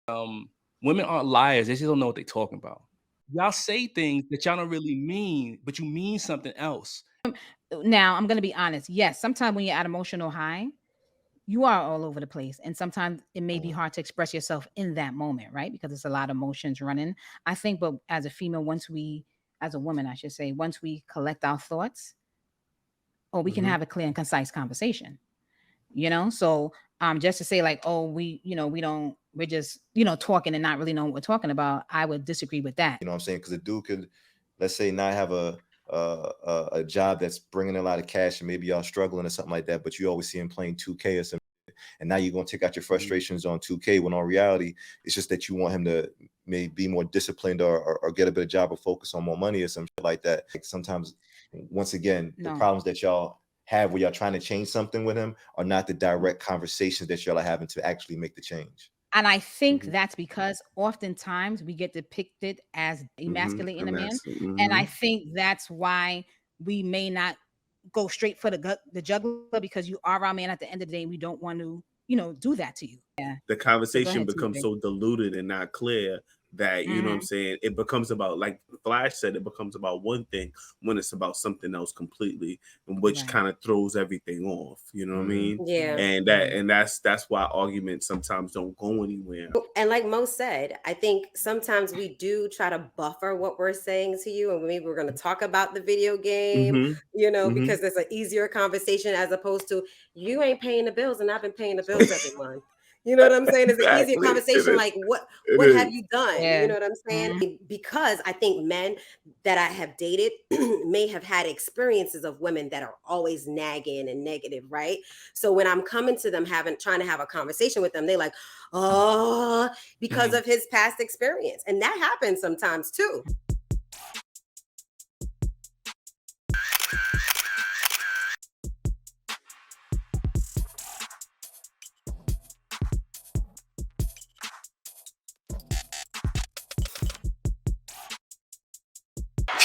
Women aren't liars. They just don't know what they're talking about. Y'all say things that y'all don't really mean, but you mean something else. Now, I'm going to be honest. Yes, sometimes when you're at emotional high, you are all over the place. And sometimes it may be hard to express yourself in that moment, right? Because it's a lot of emotions running. I think, but as a female, as a woman, I should say, once we collect our thoughts, or we can have a clear and concise conversation, So just to say like, oh, we're just, talking and not really knowing what we're talking about, I would disagree with that. You know what I'm saying? Because a dude could, let's say, not have a job that's bringing a lot of cash, and maybe y'all struggling or something like that, but you always see him playing 2K or something, and now you're going to take out your frustrations on 2K, when in reality, it's just that you want him to maybe be more disciplined or get a better job or focus on more money or some shit like that. Like sometimes, once again, the problems that y'all have where y'all trying to change something with him are not the direct conversations that y'all are having to actually make the change. And I think that's because oftentimes we get depicted as emasculating a man. And I think that's why we may not go straight for the juggler, because you are our man at the end of the day. We don't want to, do that to you. Yeah. The conversation becomes so diluted and not clear that, you know what I'm saying, it becomes about, like Flash said, it becomes about one thing when it's about something else completely, and which kind of throws everything off, you know what I mean? Yeah. And that's why arguments sometimes don't go anywhere. And like Mo said, I think sometimes we do try to buffer what we're saying to you, and maybe we're going to talk about the video game, because there's an easier conversation, as opposed to, you ain't paying the bills and I've been paying the bills every month. You know what I'm saying? It's an easier conversation. Like, what have you done? Yeah. You know what I'm saying? Because I think men that I have dated may have had experiences of women that are always nagging and negative, right? So when I'm coming to them trying to have a conversation with them, they like, oh, because of his past experience. And that happens sometimes too.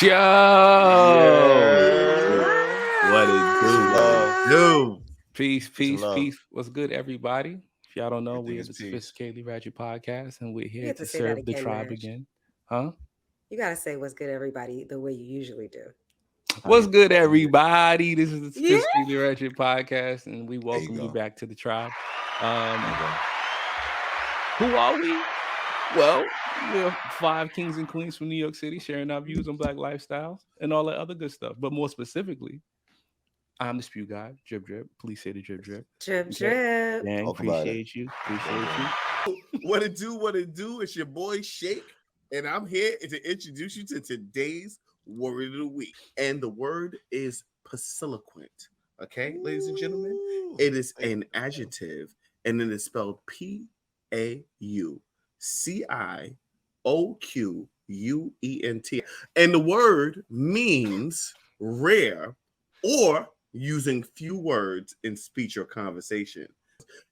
What it do? Peace. What's good, everybody? If y'all don't know, we are the Sophisticatedly Ratchet podcast, and we're here to serve the tribe again. Huh? You gotta say what's good, everybody, the way you usually do. What's good, everybody? This is the Sophisticatedly Ratchet podcast, and we welcome you back to the tribe. Who are we? Well, we're 5 kings and queens from New York City, sharing our views on Black lifestyles and all that other good stuff. But more specifically, I'm the spew guy, Drip Drip. Please say the Drip Drip. Drip Drip. Dang, appreciate you. What it do? It's your boy Shake, and I'm here to introduce you to today's word of the week. And the word is pasiliquent. Okay, ladies and gentlemen, it is an adjective, and it is spelled PAUQUENT. And the word means rare or using few words in speech or conversation.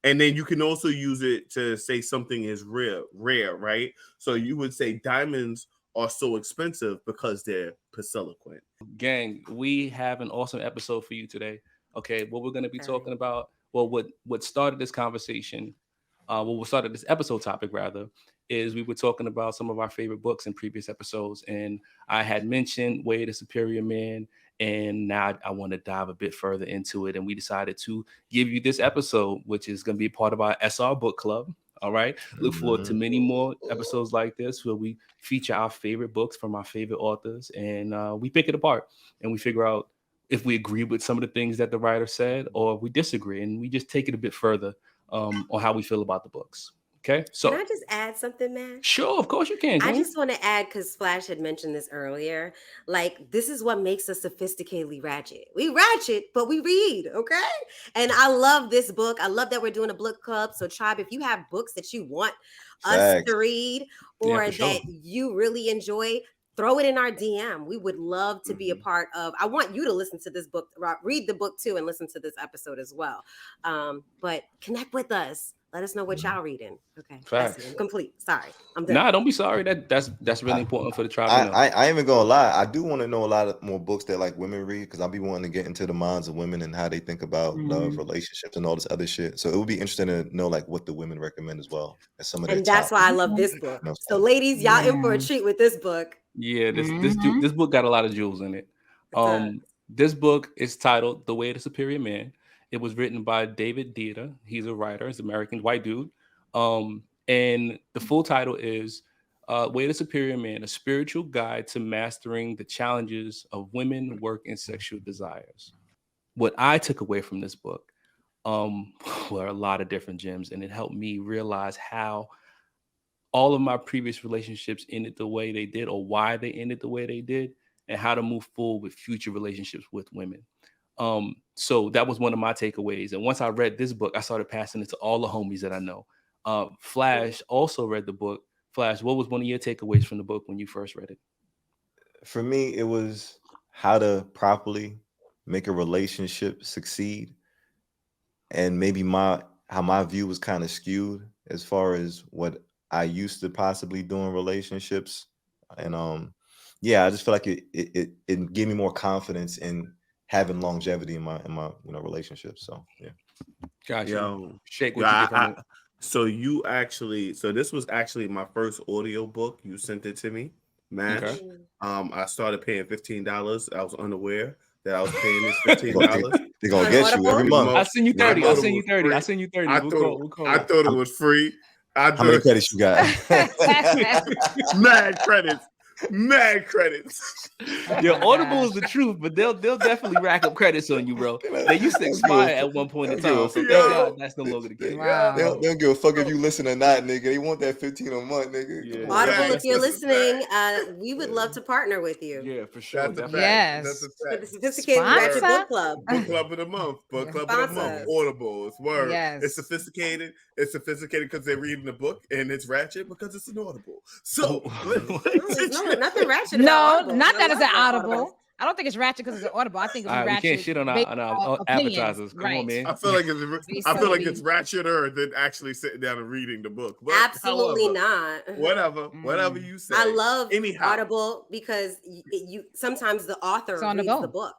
And then you can also use it to say something is rare, right? So you would say diamonds are so expensive because they're pasiliquent. Gang, we have an awesome episode for you today. Okay, what we're going to be talking about, well, what started this conversation, what started this episode topic rather, is we were talking about some of our favorite books in previous episodes, and I had mentioned Way the Superior Man, and now I want to dive a bit further into it, and we decided to give you this episode, which is going to be part of our SR book club. All right, look forward to many more episodes like this where we feature our favorite books from our favorite authors, and we pick it apart and we figure out if we agree with some of the things that the writer said or we disagree, and we just take it a bit further on how we feel about the books. Okay, so can I just add something, man? Sure, of course you can. I just want to add, because Flash had mentioned this earlier, like, this is what makes us sophisticatedly ratchet. We ratchet, but we read, okay? And I love this book. I love that we're doing a book club. So, Tribe, if you have books that you want us to read or that you really enjoy, throw it in our DM. We would love to be a part of. I want you to listen to this book, read the book too, and listen to this episode as well. But connect with us. Let us know what y'all reading. Okay, that's it. Facts. I'm complete. Sorry, I'm done. Nah, don't be sorry. That's really important for the tribe to know. I ain't even gonna lie. I do want to know a lot of more books that like women read because I'll be wanting to get into the minds of women and how they think about love, relationships, and all this other shit. So it would be interesting to know like what the women recommend as well as some of their And that's top. why I love this book. So, ladies, y'all in for a treat with this book. Yeah, this book got a lot of jewels in it. This book is titled "The Way of the Superior Man." It was written by David Dieter. He's a writer. He's an American white dude. And the full title is "Way of the Superior Man: A Spiritual Guide to Mastering the Challenges of Women, Work, and Sexual Desires." What I took away from this book were a lot of different gems, and it helped me realize how all of my previous relationships ended the way they did, or why they ended the way they did, and how to move forward with future relationships with women. So that was one of my takeaways. And once I read this book, I started passing it to all the homies that I know. Flash also read the book. Flash, what was one of your takeaways from the book when you first read it? For me, it was how to properly make a relationship succeed, and maybe how my view was kind of skewed as far as what I used to possibly do in relationships. And yeah, I just feel like it gave me more confidence in having longevity in my relationships. So yeah. Gotcha. Yo, Shake, what you get from it? So this was actually my first audio book. You sent it to me, Match. Okay. I started paying $15. I was unaware that I was paying this $15. They're gonna get you every month. I send you 30. I send you 30. I send you 30. I thought it was free. How many credits you got? Mad credits. Mad credits. Your Audible is the truth, but they'll definitely rack up credits on you, bro. They used to expire at one point in time, so thank God that's no longer the case. Wow. They don't give a fuck if you listen or not, nigga. They want that 15 a month, nigga. Yeah. Audible, if you're listening, we would love to partner with you. Yeah, for sure. That's a fact. Yes. That's a For fact. the Sophisticated Ratchet Sponsor? Book Club. Book club of the month. Book club of the month. Sponsors. Audible. It's word. Yes. It's sophisticated. It's sophisticated because they're reading the book, and it's ratchet because it's an Audible. So No, nothing ratchet. No, about Audible. not I that it's an love Audible. I don't think it's ratchet because it's an Audible. I think it's All right, we ratchet. can't shit on based our opinions. advertisers. Come on, man. I feel like it's ratcheter than actually sitting down and reading the book. But Absolutely however, not. Whatever you say. I love Anyhow. Audible because you sometimes the author It's on the reads go. the book.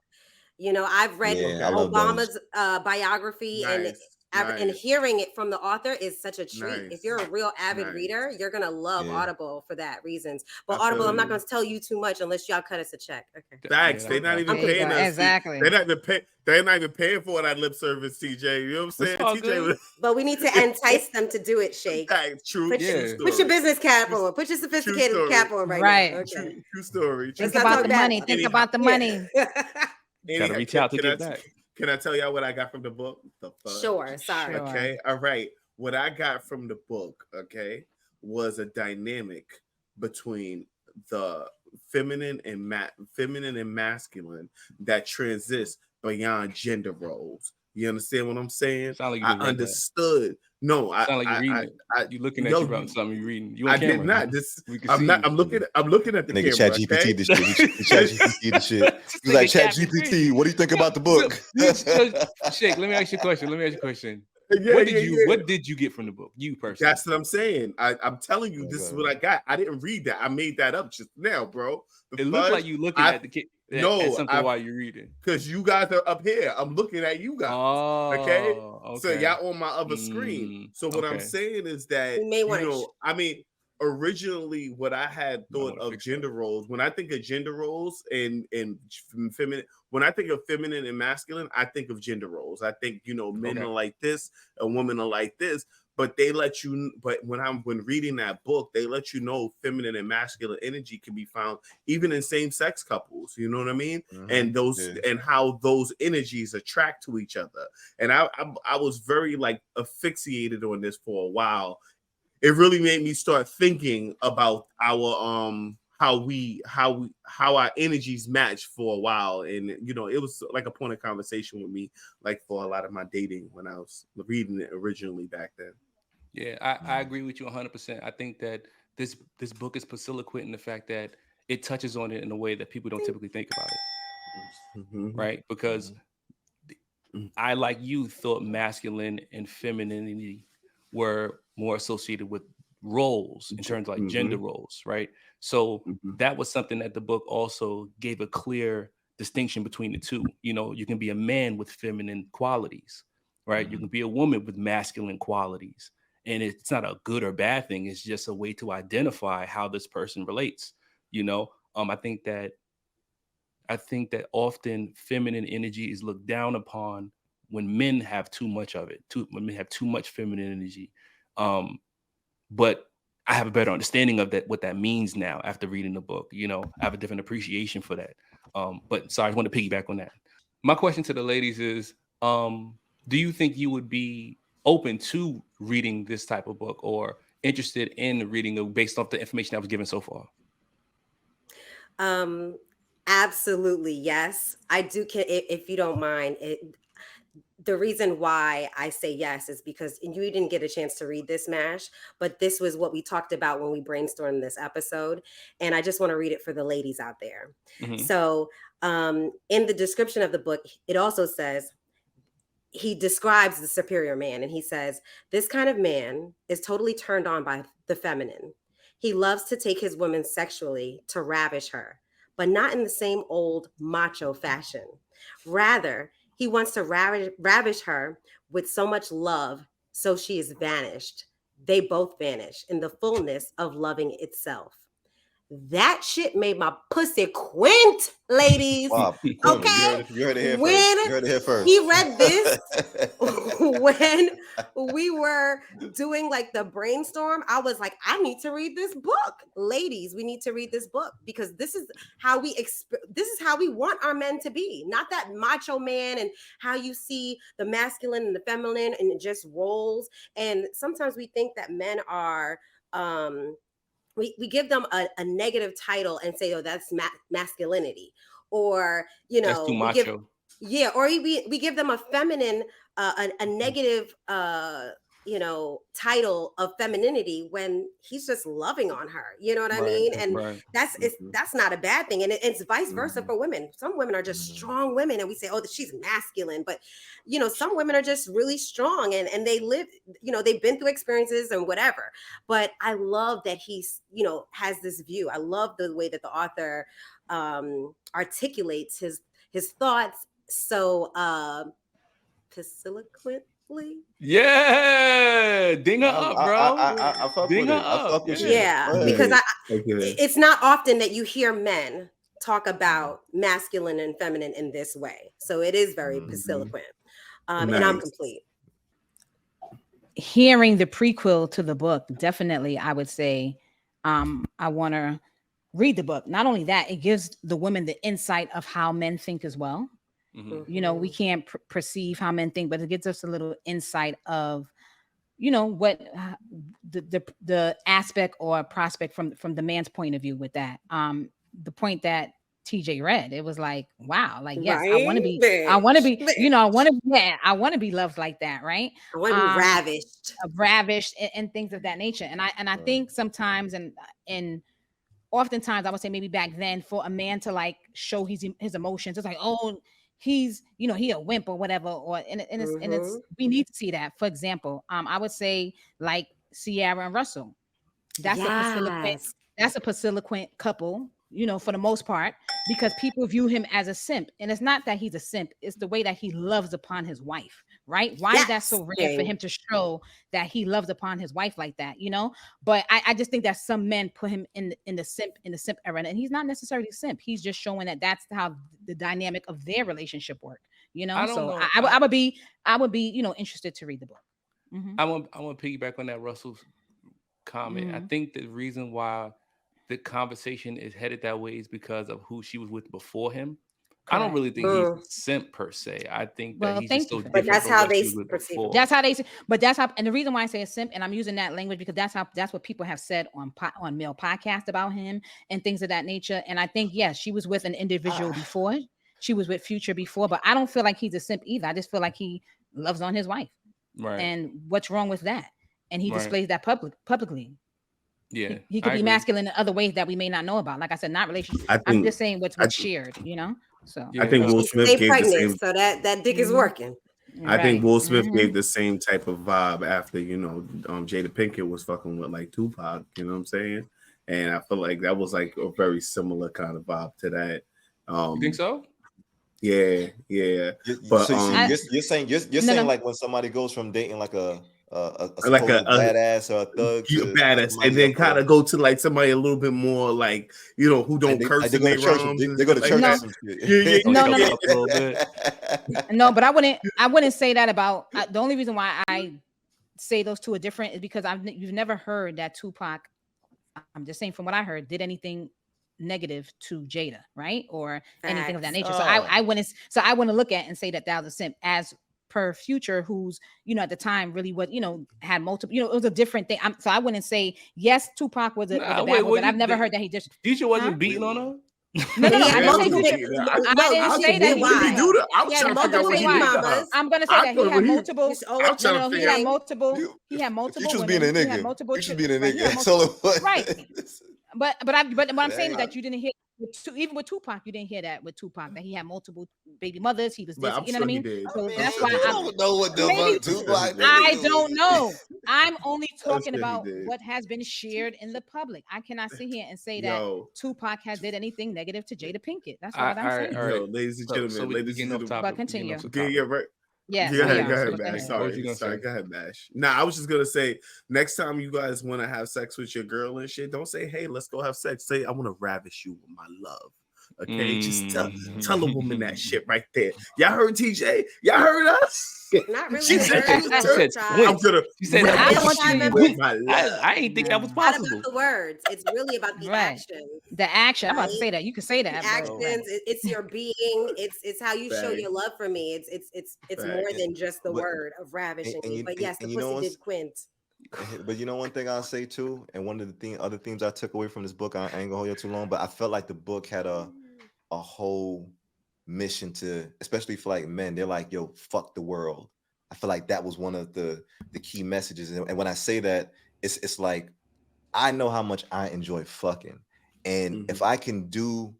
You know, I've read Yeah, I love Obama's biography, Nice. and hearing it from the author is such a treat. Nice. If you're a real avid Nice. reader, you're gonna love Yeah. Audible for that reasons. But I Audible, feel I'm not you. gonna tell you too much unless y'all cut us a check. Okay. Facts. Yeah, They're not even There you paying go. us. Exactly. They're not even paying for that lip service, TJ. You know what I'm saying? It's all TJ good. was But we need to entice them to do it, Shake. true. Put, Yeah. your, put your business cap on. Put your sophisticated story. cap on Right. now. Okay. True story. Think Let's not about talk the bad money. about Think Anyhow. about the money. Gotta reach out to get back. Can I tell y'all what I got from the book? The fuck? Sure. Sorry. Sure. Okay. All right. What I got from the book, was a dynamic between the feminine and masculine that transits beyond gender roles. You understand what I'm saying? Sound like you I just read that. understood. No, Sound like you're reading it. You looking at you about something you reading. You on I camera. did not. This We can I'm see not. you. I'm looking at the Nigga, camera. chat GPT the shit. He chat GPT the shit. He's like, chat GPT, what do you think about the book? Shake, let me ask you a question. Yeah, What did you get from the book? You personally. That's what I'm saying. I'm telling you, this is what I got. I didn't read that. I made that up just now, bro. It looked like you looking at the kid. No, something while you're reading. Because you guys are up here. I'm looking at you guys. Okay. So Okay. y'all on my other screen. So what I'm saying is that You may wanna originally what I had thought of gender roles, when I think of gender roles and feminine, when I think of feminine and masculine, I think of gender roles. I think, men are like this and women are like this. But when reading that book, they let you know feminine and masculine energy can be found even in same-sex couples. You know what I mean? Mm-hmm. And how those energies attract to each other. And I was very asphyxiated on this for a while. It really made me start thinking about our how our energies match for a while. And it was like a point of conversation with me, like for a lot of my dating when I was reading it originally back then. Yeah, I agree with you 100%. I think that this book is facilitating in the fact that it touches on it in a way that people don't typically think about it. Right? Because I, like you, thought masculine and femininity were more associated with roles in terms of like gender roles, right? So that was something that the book also gave a clear distinction between the two. You know, you can be a man with feminine qualities, right? You can be a woman with masculine qualities. And it's not a good or bad thing. It's just a way to identify how this person relates. You know, I think that often feminine energy is looked down upon when men have too much of it. When men have too much feminine energy. But I have a better understanding of that, what that means now after reading the book. You know, I have a different appreciation for that. But sorry, I want to piggyback on that. My question to the ladies is, do you think you would be open to reading this type of book or interested in reading it based off the information that was given so far? Absolutely, yes. I do. If you don't mind, the reason why I say yes is because you didn't get a chance to read this, MASH, but this was what we talked about when we brainstormed this episode. And I just want to read it for the ladies out there. So in the description of the book, it also says, he describes the superior man, and he says, this kind of man is totally turned on by the feminine. He loves to take his woman sexually to ravish her, but not in the same old macho fashion. Rather, he wants to ravish her with so much love, so she is vanished. They both vanish in the fullness of loving itself. That shit made my pussy quint, ladies. Wow. Okay. You heard it here When first. You heard it here first. he read this, when we were doing like the brainstorm, I was like, I need to read this book. Ladies, we need to read this book, because this is how we want our men to be. Not that macho man and how you see the masculine and the feminine and just roles. And sometimes we think that men are we give them a negative title and say, oh, that's masculinity, or That's too macho. or we give them a feminine a negative title of femininity when he's just loving on her, you know what I mean? And that's not a bad thing. And it's vice versa for women. Some women are just strong women and we say, oh, she's masculine, but some women are just really strong and they live, they've been through experiences and whatever. But I love that he's has this view. I love the way that the author articulates his thoughts so eloquently. Yeah, ding her up, bro. I fuck Ding with her it. I up. fuck with you. Yeah, Go because ahead. it's not often that you hear men talk about masculine and feminine in this way. So it is very eloquent. And I'm complete. Hearing the prequel to the book, definitely, I would say, I want to read the book. Not only that, it gives the women the insight of how men think as well. We can't perceive how men think, but it gives us a little insight of, what the aspect or prospect from the man's point of view with that. The point that TJ read, it was like, wow, like, yes, right? I want to be, I want to be loved like that, right? I want to be ravished and things of that nature. And I think sometimes and oftentimes I would say maybe back then, for a man to like show his emotions, it's like, oh, he's he a wimp or whatever, and it's we need to see that. For example, I would say like Ciara and Russell. That's a Pasiliquent couple, for the most part, because people view him as a simp. And it's not that he's a simp, it's the way that he loves upon his wife, right? Why is that so rare for him to show that he loves upon his wife like that, But I just think that some men put him in the simp era, and he's not necessarily a simp. He's just showing that that's how the dynamic of their relationship work, I would be interested to read the book. I want to piggyback on that Russell's comment. I think the reason why the conversation is headed that way is because of who she was with before him. Correct. I don't really think he's a simp per se. I think that he's just so different. But that's how they perceive it. That's how they see. But that's how. And the reason why I say a simp, and I'm using that language because that's what people have said on male podcasts about him and things of that nature. And I think yes, she was with an individual before. She was with Future before, but I don't feel like he's a simp either. I just feel like he loves on his wife. Right. And what's wrong with that? And he displays that publicly. Yeah, he could be masculine in other ways that we may not know about. Like I said, not relationship. I'm just saying what's shared, So I think Will Smith stay pregnant, so that dick is working. I think Right. Will Smith Mhm. gave the same type of vibe after, Jada Pinkett was fucking with like Tupac, you know what I'm saying? And I feel like that was like a very similar kind of vibe to that. You think so? Yeah. But So I you're saying you're no saying no like when somebody goes from dating like a like supposed badass or a thug you to badass, and somebody then else, kind of go to like somebody a little bit more like, who like don't curse they in go to their church rhymes and they go shit to like church or that. no some Yeah. Or no tough no it no up a little bit. no. But I wouldn't say that about. The only reason why I say those two are different is because you've never heard that Tupac. I'm just saying from what I heard, did anything negative to Jada, right? Or anything of that Facts. nature. So Oh. I wouldn't look at and say that that was a simp as per Future, who's, at the time really what, had multiple, it was a different thing. So I wouldn't say yes, Tupac was a Nah, bad wait, boy, what but I've never heard that he just Future huh? wasn't beating on her? No. He I had Yeah, it didn't say was multiple. Future. beating. I No, didn't Gucci, say we that What did he watched. do to? I He was had trying to figure out multiple what say he baby did why. to her. mamas. I'm gonna say I that he thought had what he. multiple. He's always I'm trying to No. He figure had out. multiple. You- He had multiple Future's being a women. He had nigga. multiple. Future's being a Right. He nigga. had That's multiple. all it was. Right. But what I'm saying is Hey, that you didn't hear even with Tupac, you didn't hear that with Tupac that he had multiple baby mothers. He was But this, I'm you know what I sure he mean? did. I So I'm that's mean, sure why he you I'm did. don't know what the maybe fuck I'm sure he Tupac did. I nigga don't know. do. I'm only I'm talking sure he about did. what has been shared in the public. I cannot sit here and say that Yo, Tupac has did anything negative to Jada Pinkett. That's All what right, I'm all right, saying. all right. yo, ladies and So gentlemen, we getting off But topic. We getting off continue. the Yeah, topic. yeah, right. Yes, Go we ahead, are. Bash. But go ahead. What was you gonna Sorry, say? go ahead, Bash. Nah, I was just gonna say, next time you guys want to have sex with your girl and shit, don't say, "Hey, let's go have sex." Say, "I want to ravish you with my love." Okay, just tell a woman that shit right there. Y'all heard TJ? Y'all heard us? Not really She said, heard She you, said "I'm child. twins. gonna She said, I ravish want you you to with wait, my love." I ain't think that was No. Not about possible. the words. It's really about the Right. action, The action. I'm about to right? say that. You can say The that, but actions. right. It's your being. It's how you show Facts, your love for me. It's more facts. than just the But word of ravishing and me. you But yes, the and you know pussy what's did quint. but you know one thing I'll say too, and one of the other themes I took away from this book, I ain't gonna hold you too long, but I felt like the book had a whole mission to, especially for like men, they're like, yo, fuck the world. I feel like that was one of the key messages. And when I say that, it's like I know how much I enjoy fucking. And if Mhm. I can do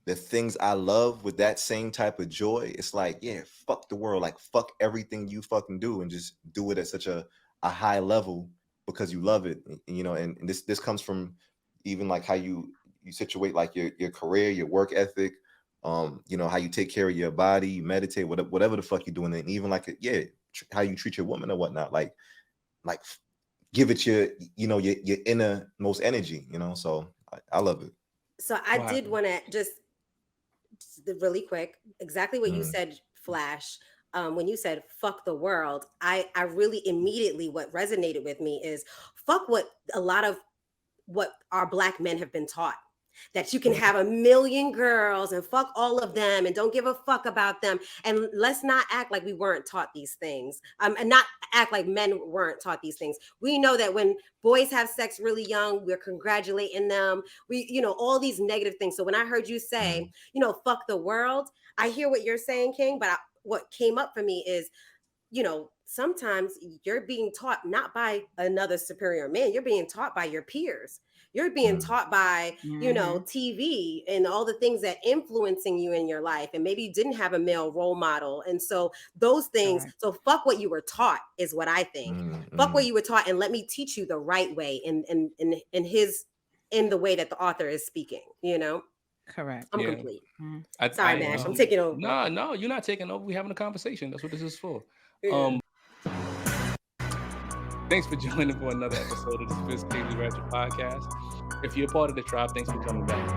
the things I love with that same type of joy, it's like, yeah, fuck the world. Like fuck everything you fucking do and just do it at such a high level because you love it. And this comes from even like how you situate like your career, your work ethic, how you take care of your body, you meditate, whatever the fuck you're doing, and even like how you treat your woman or whatnot, like give it your innermost energy, so I love it. So I What did happened? want to just really quick, exactly what you Mm, said, Flash. When you said "fuck the world," I really immediately what resonated with me is fuck what a lot of what our black men have been taught. That you can mm, have a million girls and fuck all of them and don't give a fuck about them. And let's not act like we weren't taught these things. And not act like men weren't taught these things. We know that when boys have sex really young, we're congratulating them. All these negative things. So when I heard you mm, say, fuck the world, I hear what you're saying, King. But what came up for me is, sometimes you're being taught not by another superior man, you're being taught by your peers. You're being mm, taught by, Mhm. TV and all the things that influencing you in your life. And maybe you didn't have a male role model. And so those things, Correct. so fuck what you were taught is what I think. mm, Fuck what mm. you were taught and let me teach you the right way in the way that the author is speaking. Correct. I'm Yeah. complete. Mhm. Sorry, I Mash. I'm taking over. no, you're not taking over. We're having a conversation. That's what this is for. Yeah. Thanks for joining for another episode of the Sophisticatedly Ratchet podcast. If you're a part of the tribe, thanks for coming back.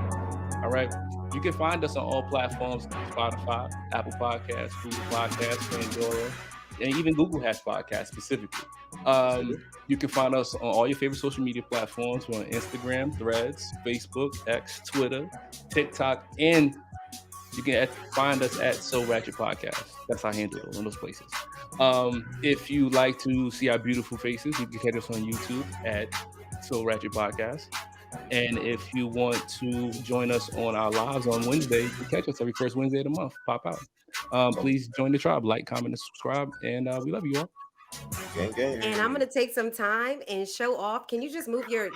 All right. You can find us on all platforms: Spotify, Apple Podcasts, Google Podcasts, Pandora, and even Google has podcasts specifically. You can find us on all your favorite social media platforms. We're on Instagram, Threads, Facebook, X, Twitter, TikTok, and you can find us at So Ratchet Podcast. That's our handle on those places. If you like to see our beautiful faces, you can catch us on YouTube at So Ratchet Podcast. And if you want to join us on our lives on Wednesday, you can catch us every first Wednesday of the month. Pop out. Please join the tribe, like, comment, and subscribe. And we love you all. Gang. And I'm gonna take some time and show off. Can you just move your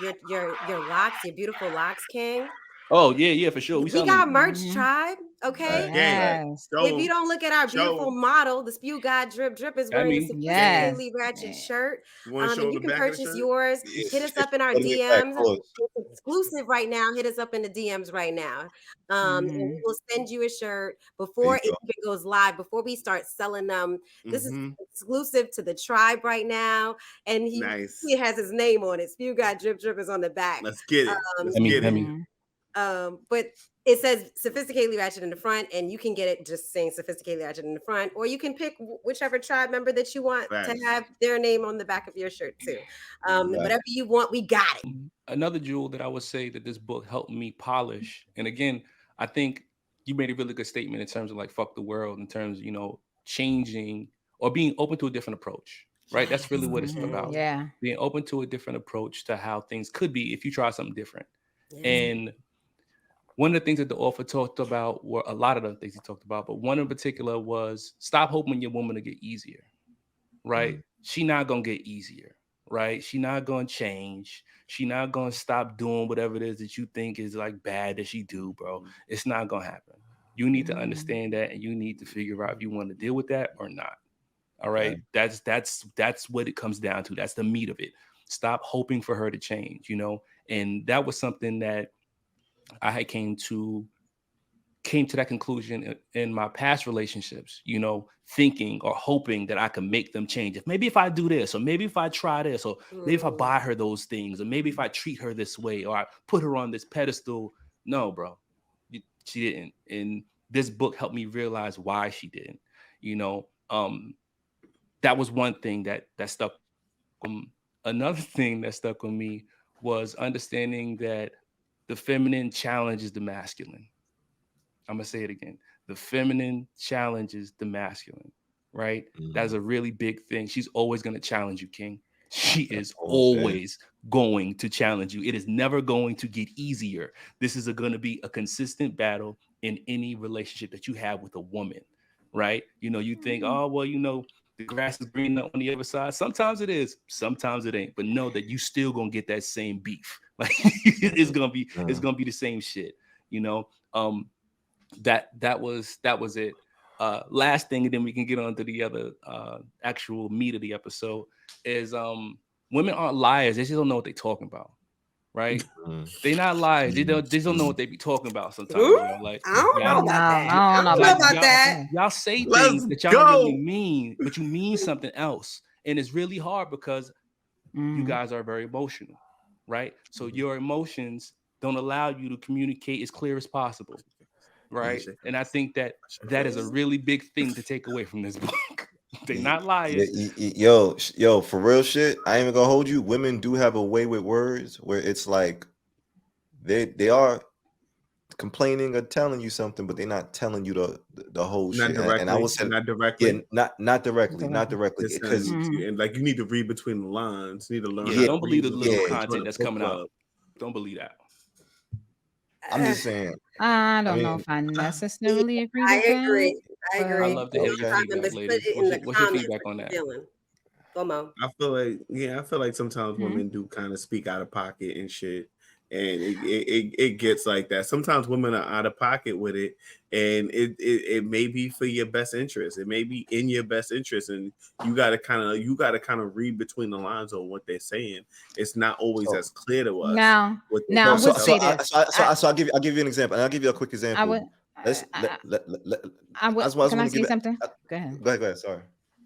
locks, your beautiful locks, King? Oh yeah, for sure. We We selling got it. merch, Mhm. tribe. Okay. Gang. Yes. If you Show don't look at our show beautiful model, the Spew God Drip is I wearing the mean, Yes. Sophisticatedly Ratchet Eh, shirt. You want to show And you the can back of the purchase shirt? yours. Hit us up in our Let me get back. DMs. Pause. It's exclusive right now. Hit us up in the DMs right now. And we mhm. will send you a shirt There before you it go. even goes live, before we start selling them. This is Mm-hmm. exclusive to the tribe right now. And Nice. he has his name on it. Spew God Drip is on the back. Let's get it. Let's Um, get it. Mhm. but it says Sophisticatedly Ratchet in the front, and you can get it just saying Sophisticatedly Ratchet in the front, or you can pick whichever tribe member that you want to Facts. have their name on the back of your shirt too. Mhm. Right. Whatever you want, we got it. another jewel that I would say that this book helped me polish. And again, I think you made a really good statement in terms of like fuck the world, in terms of, changing or being open to a different approach. Right. That's really what it's Mhm. about. Mhm. Yeah. Being open to a different approach to how things could be if you try something different. Yes. And one of the things that the author talked about were a lot of the things he talked about, but one in particular was stop hoping your woman to get easier. Right? She not gonna get easier, right? She not gonna change. She not gonna stop doing whatever it is that you think is like bad that she do, bro. It's not gonna happen. You need to Mhm. understand that, and you need to figure out if you want to deal with that or not. All Right. right. That's what it comes down to. That's the meat of it. Stop hoping for her to change, And that was something that I had came to that conclusion in my past relationships, thinking or hoping that I can make them change. If maybe if I do this, or maybe if I try this, or maybe if I Mm. buy her those things, or maybe if I treat her this way, or I put her on this pedestal. No, bro, she didn't. And this book helped me realize why she didn't. That was one thing that stuck. Another thing that stuck with me was understanding that the feminine challenges the masculine. I'm gonna say it again. The feminine challenges the masculine, right? That's a really big thing. She's always gonna challenge you, King. She is Almost there. always going to challenge you. It is never going to get easier. This is going to be a consistent battle in any relationship that you have with a woman, right? You think, oh, well, the grass is green on the other side. Sometimes it is, sometimes it ain't. But know that you still gonna get that same beef. Like it's gonna be the same shit, you know. That was it. Last thing, and then we can get on to the other actual meat of the episode is women aren't liars. They just don't know what they're talking about, right? They not liars. They just don't know what they be talking about sometimes, Ooh, Like I don't I know y'all, don't know. about that. I I don't know don't know about like that. about y'all, that. Okay. y'all say Let's things that y'all don't really go. mean, but you mean something else, and it's really hard because you Mhm. guys are very emotional, right? So your emotions don't allow you to communicate as clear as possible, right? And I think that is a really big thing to take away from this book. They're not liars. Yo, for real shit, I ain't even gonna hold you. Women do have a way with words where it's like they are complaining or telling you something, but they're not telling you the whole Not shit. And I directly. would say, Not yeah, directly. not directly, not Directly. directly, Just because Mhm. and like you need to read between the lines. You need to learn Yeah, how yeah, to don't believe read the when little you yeah. join content a that's book coming out. club. Don't believe that. I'm just saying. I I don't know mean, if I Yeah, necessarily agree I with that, agree. I I'd but agree. love to All hear your okay. tribe feedback, members, put ladies. it in the What's your comments feedback what on you're that? feeling. Go Mo. I feel like sometimes Mhm. women do kind of speak out of pocket and shit. And it gets like that. Sometimes women are out of pocket with it, and it may be for your best interest. It may be in your best interest, and you gotta kind of read between the lines on what they're saying. It's not always So as clear to us now, what they're now I so trying to so would tell so say us. I this. so, I, so, I I, so I'll give you an example, and I'll give you a quick I example. would Let's I, let I would. I just Can I want to say give it. something? Go ahead. Go ahead. Sorry.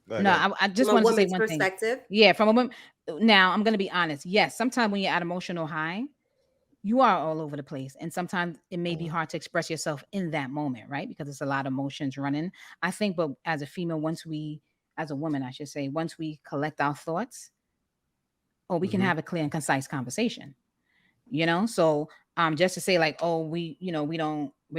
Go ahead. No, Go ahead. I just From a wanted to say woman's one thing. perspective. Yeah, from a woman. Now I'm gonna be honest. Yes, sometimes when you're at emotional high, you are all over the place, and sometimes it may be hard to express yourself in that moment, right? Because it's a lot of emotions running. I think, but as a female, as a woman, I should say, once we collect our thoughts, or we can Mhm. have a clear and concise conversation. So just to say like, oh, we're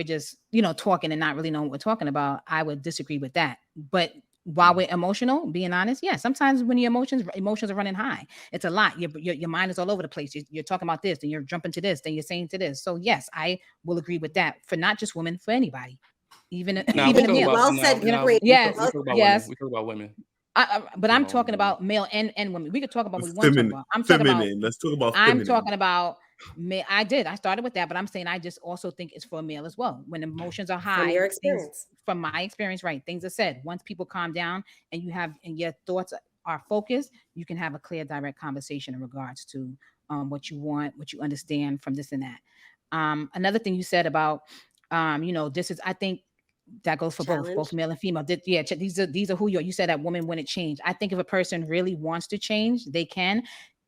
just talking and not really knowing what we're talking about, I would disagree with that. But while we're emotional, being honest, yeah, sometimes when your emotions are running high, it's a lot. Your mind is all over the place. You're talking about this, then you're jumping to this, then you're saying to this. So yes, I will agree with that, for not just women, for anybody, even Now we even a talk male. about Well now. said, you know Now Queen. we talk yes we Well talk about said. women. yes We talk about women. But I'm Oh talking man. about male and women. We could talk about what we want to talk Feminine. about. I'm talking about Feminine. Let's talk about I'm feminine. talking about I did. I started with that, but I'm saying I just also think it's for a male as well. When emotions are From high, your things experience. from my experience, right? Things are said. Once people calm down and your thoughts are focused, you can have a clear, direct conversation in regards to what you want, what you understand from this and that. Another thing you said about this is I think that goes for both Challenge. male and female. These are who you are. You said that women wouldn't change. I think if a person really wants to change, they can.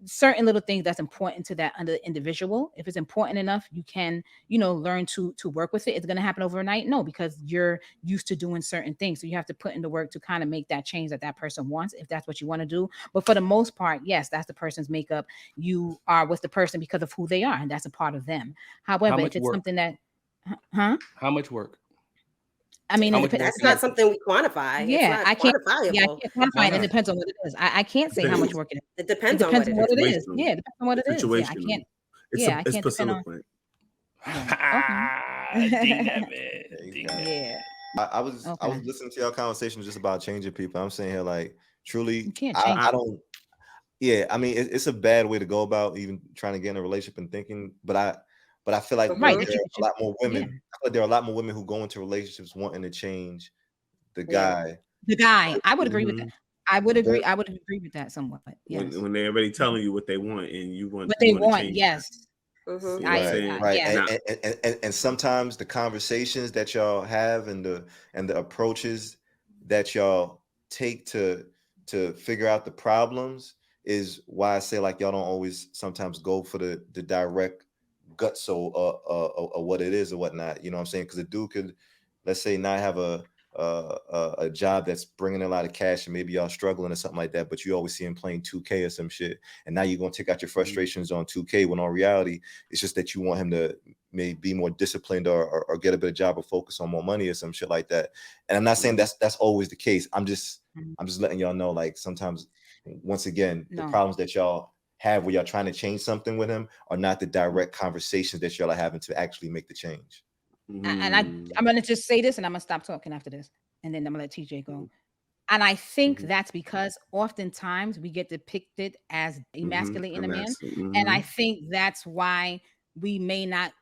Certain little things that's important to that under individual. If it's important enough, you can, learn to work with it. It's going to happen overnight. No, because you're used to doing certain things. So you have to put in the work to kind of make that change that person wants, if that's what you want to do. But for the most part, yes, that's the person's makeup. You are with the person because of who they are, and that's a part of them. How However, if much it's work? something that, huh? How much work? I mean, How it much depends. work That's do you not have to something we quantify. It's Yeah, not I can't. Yeah, I quantifiable. can't quantify Why it. It not? depends on what it is. I can't say how much Depends. work it is. It It depends on what depends it on what is. it is. Situational. Yeah, it depends on what it It's is. Yeah, I situational. can't. Yeah, I It's can't depend on. Basiliquant. Yeah. Okay. Ding that man. Yeah, you Ding got that. it. Yeah. I was Okay. listening to your conversation just about changing people. I'm saying here, like, truly, You can't I change I, people. don't. Yeah, I mean, it's a bad way to go about even trying to get in a relationship and thinking. But I feel like Right. Mhm. That there you are a should. lot more Yeah. women. I feel like there are a lot more women who go into relationships wanting to change the Yeah. guy. The guy. I would agree with that. mhm. I would Very, agree. I would agree with that somewhat. Yes. When they're already telling you what they want and What you they want to want. change that. Yes. You Mhm. know what I'm I. right, saying? right, Yeah. and, Now, and sometimes the conversations that y'all have and the approaches that y'all take to figure out the problems is why I say, like, y'all don't always sometimes go for the direct guts or what it is or whatnot. You know what I'm saying? Because a dude could, let's say, not have a job that's bringing a lot of cash and maybe y'all struggling or something like that, but you always see him playing 2K or some shit, and now you're gonna take out your frustrations on 2K when on reality it's just that you want him to maybe be more disciplined or get a better job or focus on more money or some shit like that. And I'm not saying mhm. that's always the case. Mhm. I'm just letting y'all know, like, sometimes, once again, the No. problems that y'all have where y'all trying to change something with him are not the direct conversations that y'all are having to actually make the change. And Mhm. I'm gonna just say this, and I'm gonna stop talking after this, and then I'm gonna let TJ go. And I think Mhm. that's because oftentimes we get depicted as Mhm. emasculating a And man. that's And I mhm. think that's why we may not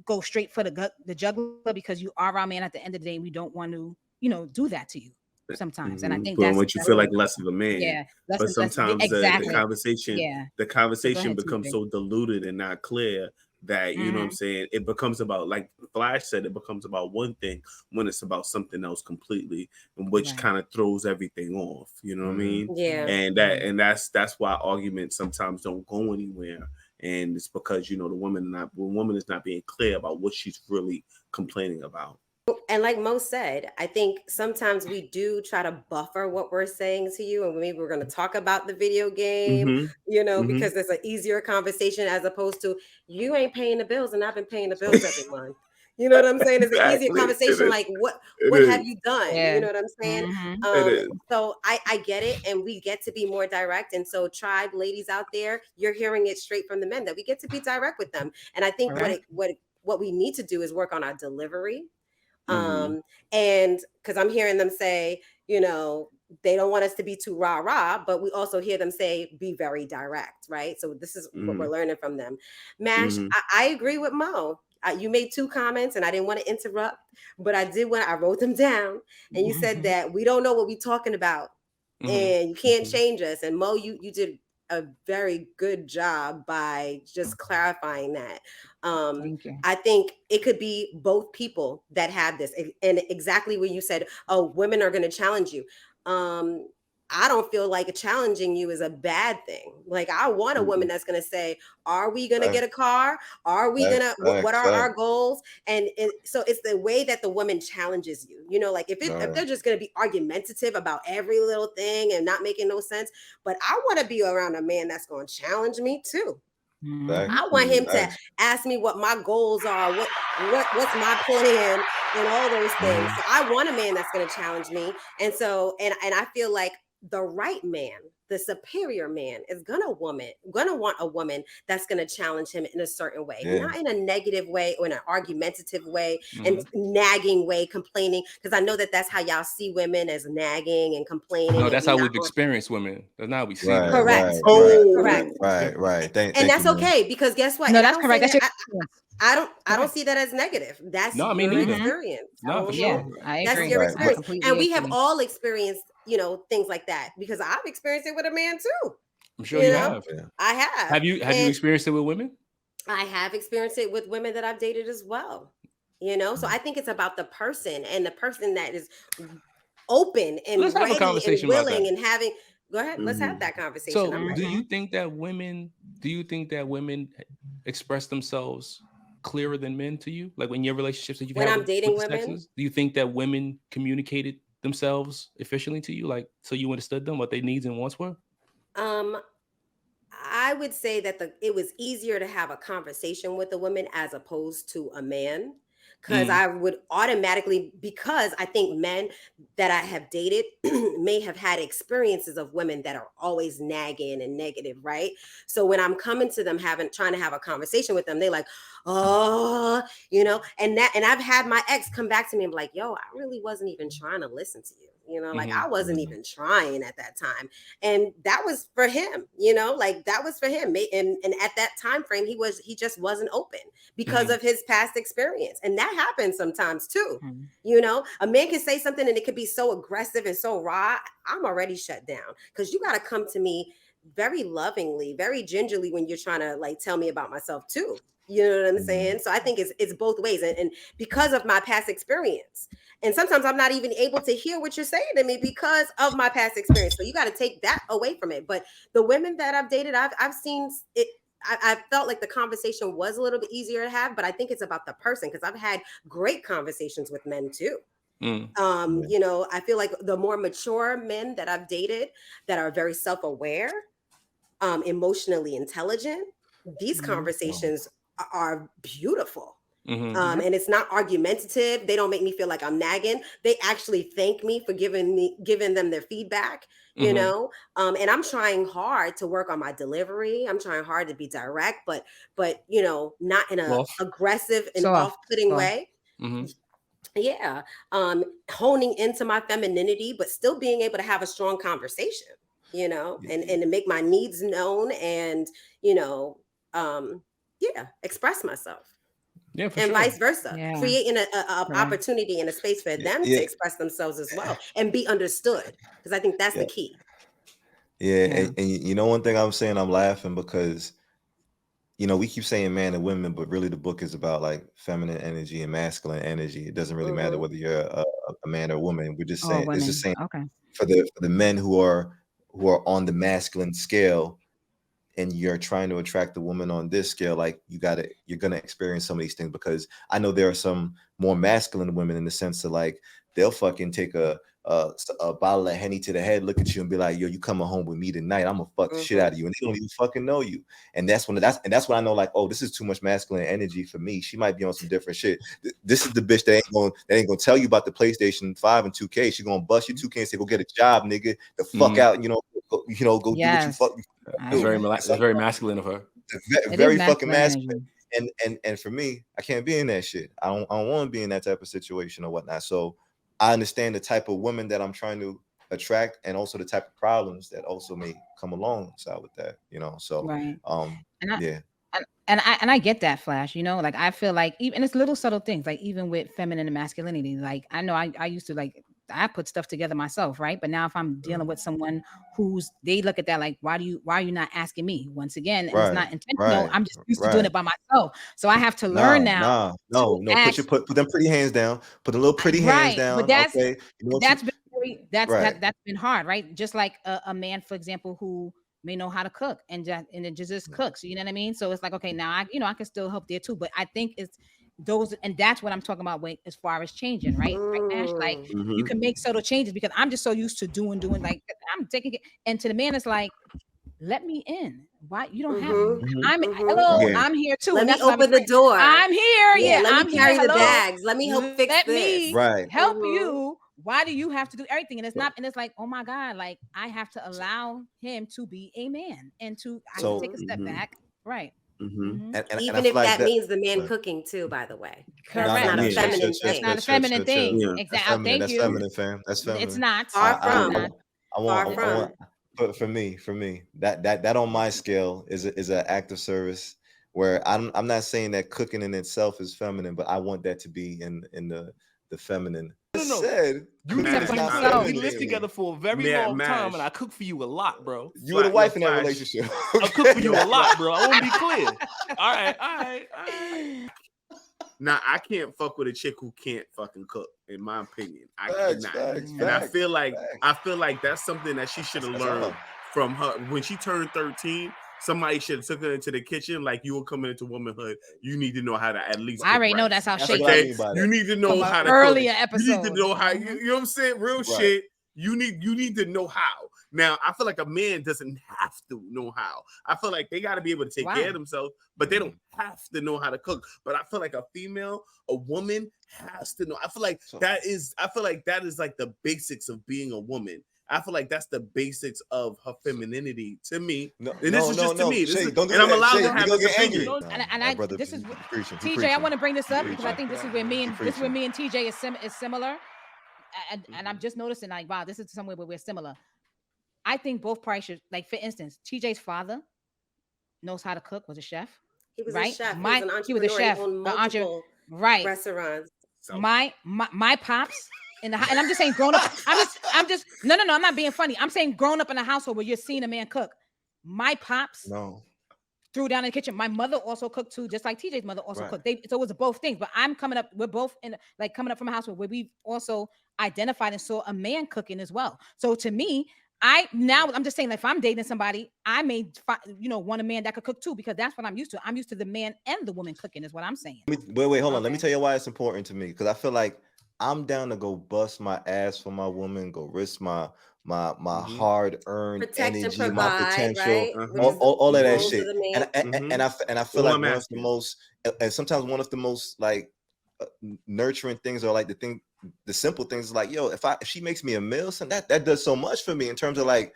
go straight for the juggler, because you are our man at the end of the day. We don't want to, do that to you sometimes. And I think Put on that's what you that's feel where like it comes less from. of a man. Yeah, But less sometimes the exactly. conversation Yeah. the So go conversation ahead, becomes TJ. so diluted and not clear that, you know what I'm Hmm. saying, it becomes about, like Flash said, it becomes about one thing when it's about something else completely, and which Right. kind of throws everything off. You know what I Mhm. mean? Yeah. Right. And Right. that's why arguments sometimes don't go anywhere. And it's because, the woman is not being clear about what she's really complaining about. And like Mo said, I think sometimes we do try to buffer what we're saying to you, and maybe we're going to talk about the video game, Mm-hmm. Mm-hmm. because it's an easier conversation as opposed to you ain't paying the bills and I've been paying the bills every month. You know what I'm saying? It's an easier Exactly. It conversation. is. Like It what have is. you done? You Yeah. know what I'm saying? Hmm. It is. So I get it, and we get to be more direct. And so, tribe ladies out there, you're hearing it straight from the men that we get to be direct with them. And I think Correct. what we need to do is work on our delivery. Mm-hmm. And because I'm hearing them say, they don't want us to be too rah rah, but we also hear them say, be very direct, right? So this is what Mm-hmm. we're learning from them. Mash, Mm-hmm. I agree with Mo. You made two comments, and I didn't want to interrupt, but I wrote them down, and you said Hmm. that we don't know what we're talking about, Hmm. and you can't change us. And Mo, you did a very good job by just clarifying that. Um, Thank you. I think it could be both people that have this, and exactly where you said, "Oh, women are going to challenge you." Um, I don't feel like challenging you is a bad thing. Like, I want a woman Mm-hmm. that's going to say, "Are we going to get Facts, a car? Are we gonna? facts, What facts, are our facts. goals?" And so it's the way that the woman challenges you. Like if Right. they're just going to be argumentative about every little thing and not making no sense, but I want to be around a man that's going to challenge me too. Hmm. Facts, I want him to facts. ask me what my goals are, what's my plan, and all those Mhm. things. So I want a man that's going to challenge me, and so and I feel like the right man, the superior man is gonna want a woman that's gonna challenge him in a certain way, not in a negative way or in an argumentative way and nagging way, complaining. Because I know that that's how y'all see women, as nagging and complaining. No, and that's we how not we've gonna- experienced women. That's not how we see Right, them. Correct. right, Correct. right. And Thank that's you, man. okay, because guess what? No, And I that's don't correct. say That's your that experience. I don't see that as negative. That's No, me your neither. experience. No, for Yeah, sure. I That's agree. your Right, I experience. completely And we have agree. all experienced, things like that, because I've experienced it with a man too. I'm sure you know, have. I have. Have you And experienced it with women? I have experienced it with women that I've dated as well. So I think it's about the person, and the person that is open and Let's have a ready and conversation about willing that. and having. Go ahead, let's have that conversation. So, I'm do ready. you think that women express themselves clearer than men to you? Like in your relationships that you've When had I'm with dating the women, sexes, do you think that women communicated themselves efficiently to you, like so you understood them, what their needs and wants were? um, I would say that it was easier to have a conversation with a woman as opposed to a man. Because Mm, I would automatically, because I think men that I have dated may have had experiences of women that are always nagging and negative, right? So when I'm coming to them trying to have a conversation with them, they like, oh, and I've had my ex come back to me and be like, yo, I really wasn't even trying to listen to you. Like I wasn't even trying at that time. And that was for him, like that was for him. And at that time frame, he just wasn't open because of his past experience. And that happens sometimes too. A man can say something and it could be so aggressive and so raw. I'm already shut down, because you got to come to me very lovingly, very gingerly when you're trying to like tell me about myself too. You know what I'm saying? So I think it's both ways. And because of my past experience. And sometimes I'm not even able to hear what you're saying to me because of my past experience. So you got to take that away from it. But the women that I've dated, I've seen it. I felt like the conversation was a little bit easier to have, but I think it's about the person, because I've had great conversations with men too. I feel like the more mature men that I've dated that are very self-aware, emotionally intelligent, these conversations are beautiful. And it's not argumentative. They don't make me feel like I'm nagging. They actually thank me for giving them their feedback, and I'm trying hard to work on my delivery. I'm trying hard to be direct, but not in a aggressive and off-putting way. Yeah. Honing into my femininity, but still being able to have a strong conversation, and to make my needs known, and express myself. Yeah, for And sure. vice versa, Yeah. creating an opportunity and a space for them to express themselves as well and be understood, because I think that's the key. And one thing I'm saying, I'm laughing because we keep saying man and women, but really the book is about like feminine energy and masculine energy. It doesn't really matter whether you're a man or a woman. We're just saying it's just saying for the men who are on the masculine scale, and you're trying to attract the woman on this scale, like you're gonna experience some of these things, because I know there are some more masculine women in the sense that like they'll fucking take a bottle of Henny to the head, look at you and be like, yo, you coming home with me tonight, I'm gonna fuck the shit out of you, and they don't even fucking know you. And that's when I know, like, oh, this is too much masculine energy for me. She might be on some different shit. This is the bitch that ain't gonna tell you about the PlayStation 5 and 2K. She gonna bust you 2K and say, go get a job, nigga, the fuck out, go do what you fuck. That's very masculine of her. Very fucking masculine. And for me, I can't be in that shit. I don't want to be in that type of situation or whatnot. So I understand the type of women that I'm trying to attract, and also the type of problems that also may come alongside with that. So and I get that, Flash. Like I feel like even it's little subtle things, like even with feminine and masculinity. Like I know I used to like. I put stuff together myself, right? But now if I'm dealing with someone they look at that like, why are you not asking me? Once again, and it's not intentional. I'm just used to doing it by myself. So I have to learn now. No. Put them pretty hands down. Put the little pretty hands down. But that's okay. That's been hard, right? Just like a man, for example, who may know how to cook and it just cooks. You know what I mean? So it's like, okay, now I can still help there too. But I think it's those, and that's what I'm talking about as far as changing, right? Right, Nash? Like you can make subtle changes, because I'm just so used to doing like I'm taking it, and to the man it's like, let me in. Why you don't have I'm here too. Let and me that's open the door. I'm here. Let I'm me carry here. the bags. Let me help fix Let this. me help you Why do you have to do everything? And it's not, and it's like, oh my God, like I have to allow him to be a man and to I can So take a step back. Right. Mm-hmm. and I Even feel if like that that. means the man cooking too, by the way. That's No, Correct. not a no, Yeah. feminine That's not thing. a feminine thing. Yeah. That's Exactly. feminine. Thank That's you. feminine, fam. That's It's feminine. not. Far I, It's from. not. Far I from. want, for me, that on my scale is an act of service where I'm not saying that cooking in itself is feminine, but I want that to be in the feminine. No, no. Said You Except need for to himself. understand. We So- lived together for a very long time, and I cook for you a lot, bro. you were the wife in that Flash. relationship. I cook for you a lot, bro. I want to be clear. All right. Now I can't fuck with a chick who can't fucking cook. In my opinion, I Facts, cannot. facts, And I facts, feel like facts. that's something that she should have That's learned all. from her when she turned 13. Somebody should have took her into the kitchen like you were coming into womanhood. You need to know how to at least. I already cook know rice. that's how That's Shake what I Okay, mean by you that. need to know from how an to earlier cook. You need episode. to know how. You know what I'm saying? Real Right. shit. You need to know how. Now I feel like a man doesn't have to know how. I feel like they got to be able to take care of themselves, but they don't have to know how to cook. But I feel like a woman has to know. I feel like that is like the basics of being a woman. I feel like that's the basics of her femininity to me. No, And this is just to me. Shay, don't do and I'm that. allowed Shay, to you have gonna this get angry. opinion. And My I brother, this is he preaching. He TJ. I preaching. want to bring this up He because I think this is where me and TJ is similar. And I'm just noticing like, wow, this is somewhere where we're similar. I think both parties should, like, for instance, TJ's father knows how to cook, was a chef. He was right? a chef. He was a chef. He owned the entre- multiple right. restaurants. So, My pops and I'm just saying grown up. I'm just no. I'm not being funny. I'm saying grown up in a household where you're seeing a man cook. My pops threw down in the kitchen. My mother also cooked too, just like TJ's mother also cooked. So it was both things. But I'm coming up. We're both coming up from a household where we also identified and saw a man cooking as well. So to me, I'm just saying, like, if I'm dating somebody, I may want a man that could cook too, because that's what I'm used to. I'm used to the man and the woman cooking, is what I'm saying. Wait, hold on. Let me tell you why it's important to me, because I feel like I'm down to go bust my ass for my woman, go risk my hard-earned energy, my potential, right? all of that shit. And I feel like one of the most, and sometimes one of the most like nurturing things, or like the simple things, like, yo, if she makes me a meal, so that does so much for me in terms of like,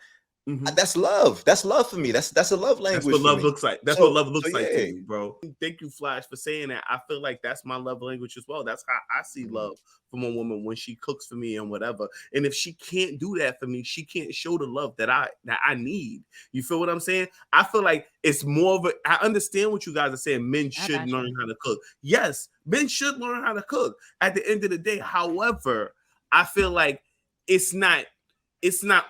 that's love. That's love for me. That's a love language. That's what love looks like. That's what love looks like to you, bro. Thank you, Flash, for saying that. I feel like that's my love language as well. That's how I see love from a woman, when she cooks for me and whatever. And if she can't do that for me, she can't show the love that I need. You feel what I'm saying? I feel like it's more of I understand what you guys are saying. Men should learn how to cook. Yes, men should learn how to cook at the end of the day. However, I feel like it's not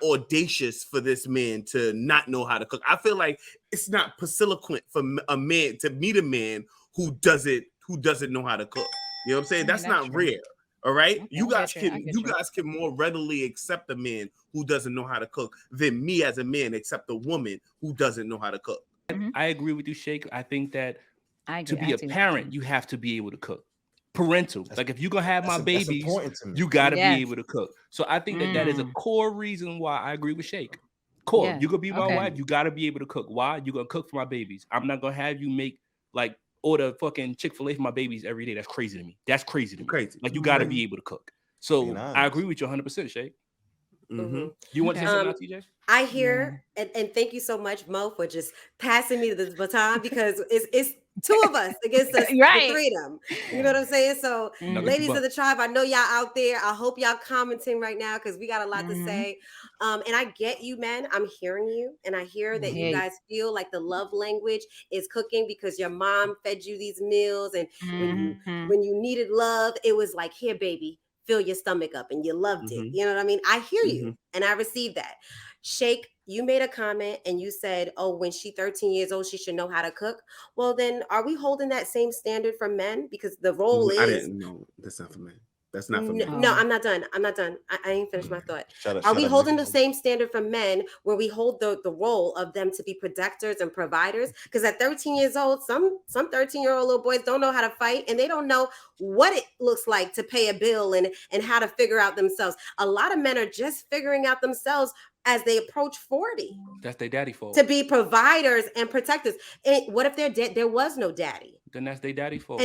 audacious for this man to not know how to cook. I feel like it's not pasiloquent for a man to meet a man who doesn't know how to cook. You know what I'm saying? That's not rare. All right. Okay, You guys can more readily accept a man who doesn't know how to cook than me as a man accept a woman who doesn't know how to cook. I agree with you, Shake. I think that to be a parent, you have to be able to cook. Parental, like, if you're gonna have my babies, you gotta be able to cook. So I think that is a core reason why I agree with Shake. Core, you gonna be my wife, you gotta be able to cook. Why? You're gonna cook for my babies. I'm not gonna have you make, like, order fucking Chick-fil-A for my babies every day. That's crazy to me. Like, you gotta be able to cook. So I agree with you 100%, Shake. You want to say something now, TJ? I hear, and thank you so much, Mo, for just passing me the baton, because it's two of us against us, the three of them. You know what I'm saying? So, ladies of the tribe, I know y'all out there. I hope y'all commenting right now, because we got a lot to say. And I get you, man. I'm hearing you, and I hear that you guys feel like the love language is cooking because your mom fed you these meals, and when you needed love, it was like, here, baby, fill your stomach up, and you loved it. You know what I mean? I hear you, and I received that. Shake, you made a comment and you said, oh, when she's 13 years old, she should know how to cook. Well, then are we holding that same standard for men? Because the role is... I didn't know. That's not for men. That's not for men. No, I'm not done. I ain't finished my thought. Are we holding the same standard for men, where we hold the role of them to be protectors and providers? Because at 13 years old, some 13-year-old little boys don't know how to fight, and they don't know what it looks like to pay a bill and how to figure out themselves. A lot of men are just figuring out themselves as they approach 40. That's their daddy fault. To be providers and protectors. And what if there was no daddy? Then that's their daddy fault.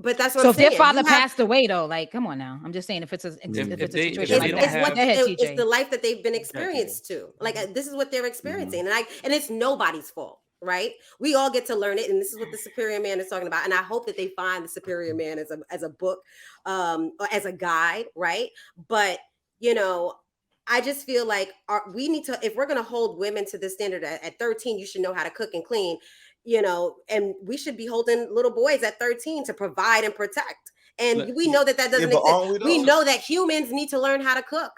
But that's what So I'm if their saying. father passed away, though, like, come on now. I'm just saying if it's a situation if like they don't that. have- Go ahead, it's TJ. the life that they've been TJ. experienced to. Like this is what they're experiencing, and it's nobody's fault, right? We all get to learn it, and this is what the superior man is talking about. And I hope that they find the superior man as a book, or as a guide, right? But I just feel like we need to, if we're going to hold women to this standard at 13, you should know how to cook and clean, and we should be holding little boys at 13 to provide and protect. And we know that doesn't exist. We know that humans need to learn how to cook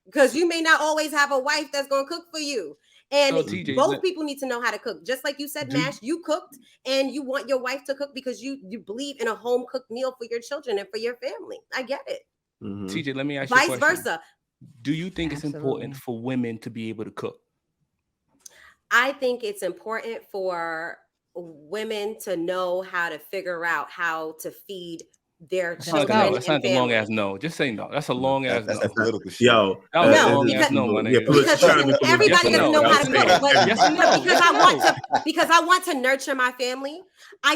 because you may not always have a wife that's going to cook for you. And TJ, both people need to know how to cook. Just like you said, Mash, you cooked and you want your wife to cook because you believe in a home cooked meal for your children and for your family. I get it. TJ, let me ask you a Vice question. versa. Do you think it's important for women to be able to cook? I think it's important for women to know how to figure out how to feed their children. That's not a long ass no. Just say no. That's a long ass no. That's political shit. Yo, that was a long ass no, my nigga. Because everybody doesn't know how to cook, but yes no. because I want to nurture my family.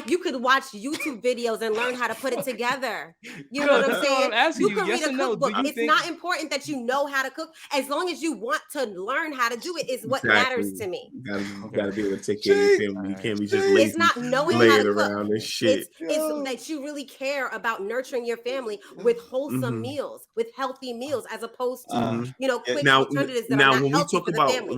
You could watch YouTube videos and learn how to put it together. You know what I'm saying? You could read a cookbook. It's not important that you know how to cook. As long as you want to learn how to do it is what matters to me. You gotta be able to take care of your family. You can't be just lazy. It's not knowing how to cook around and shit. It's that you really care about nurturing your family with wholesome meals, with healthy meals, as opposed to quick alternatives that are not healthy for the family.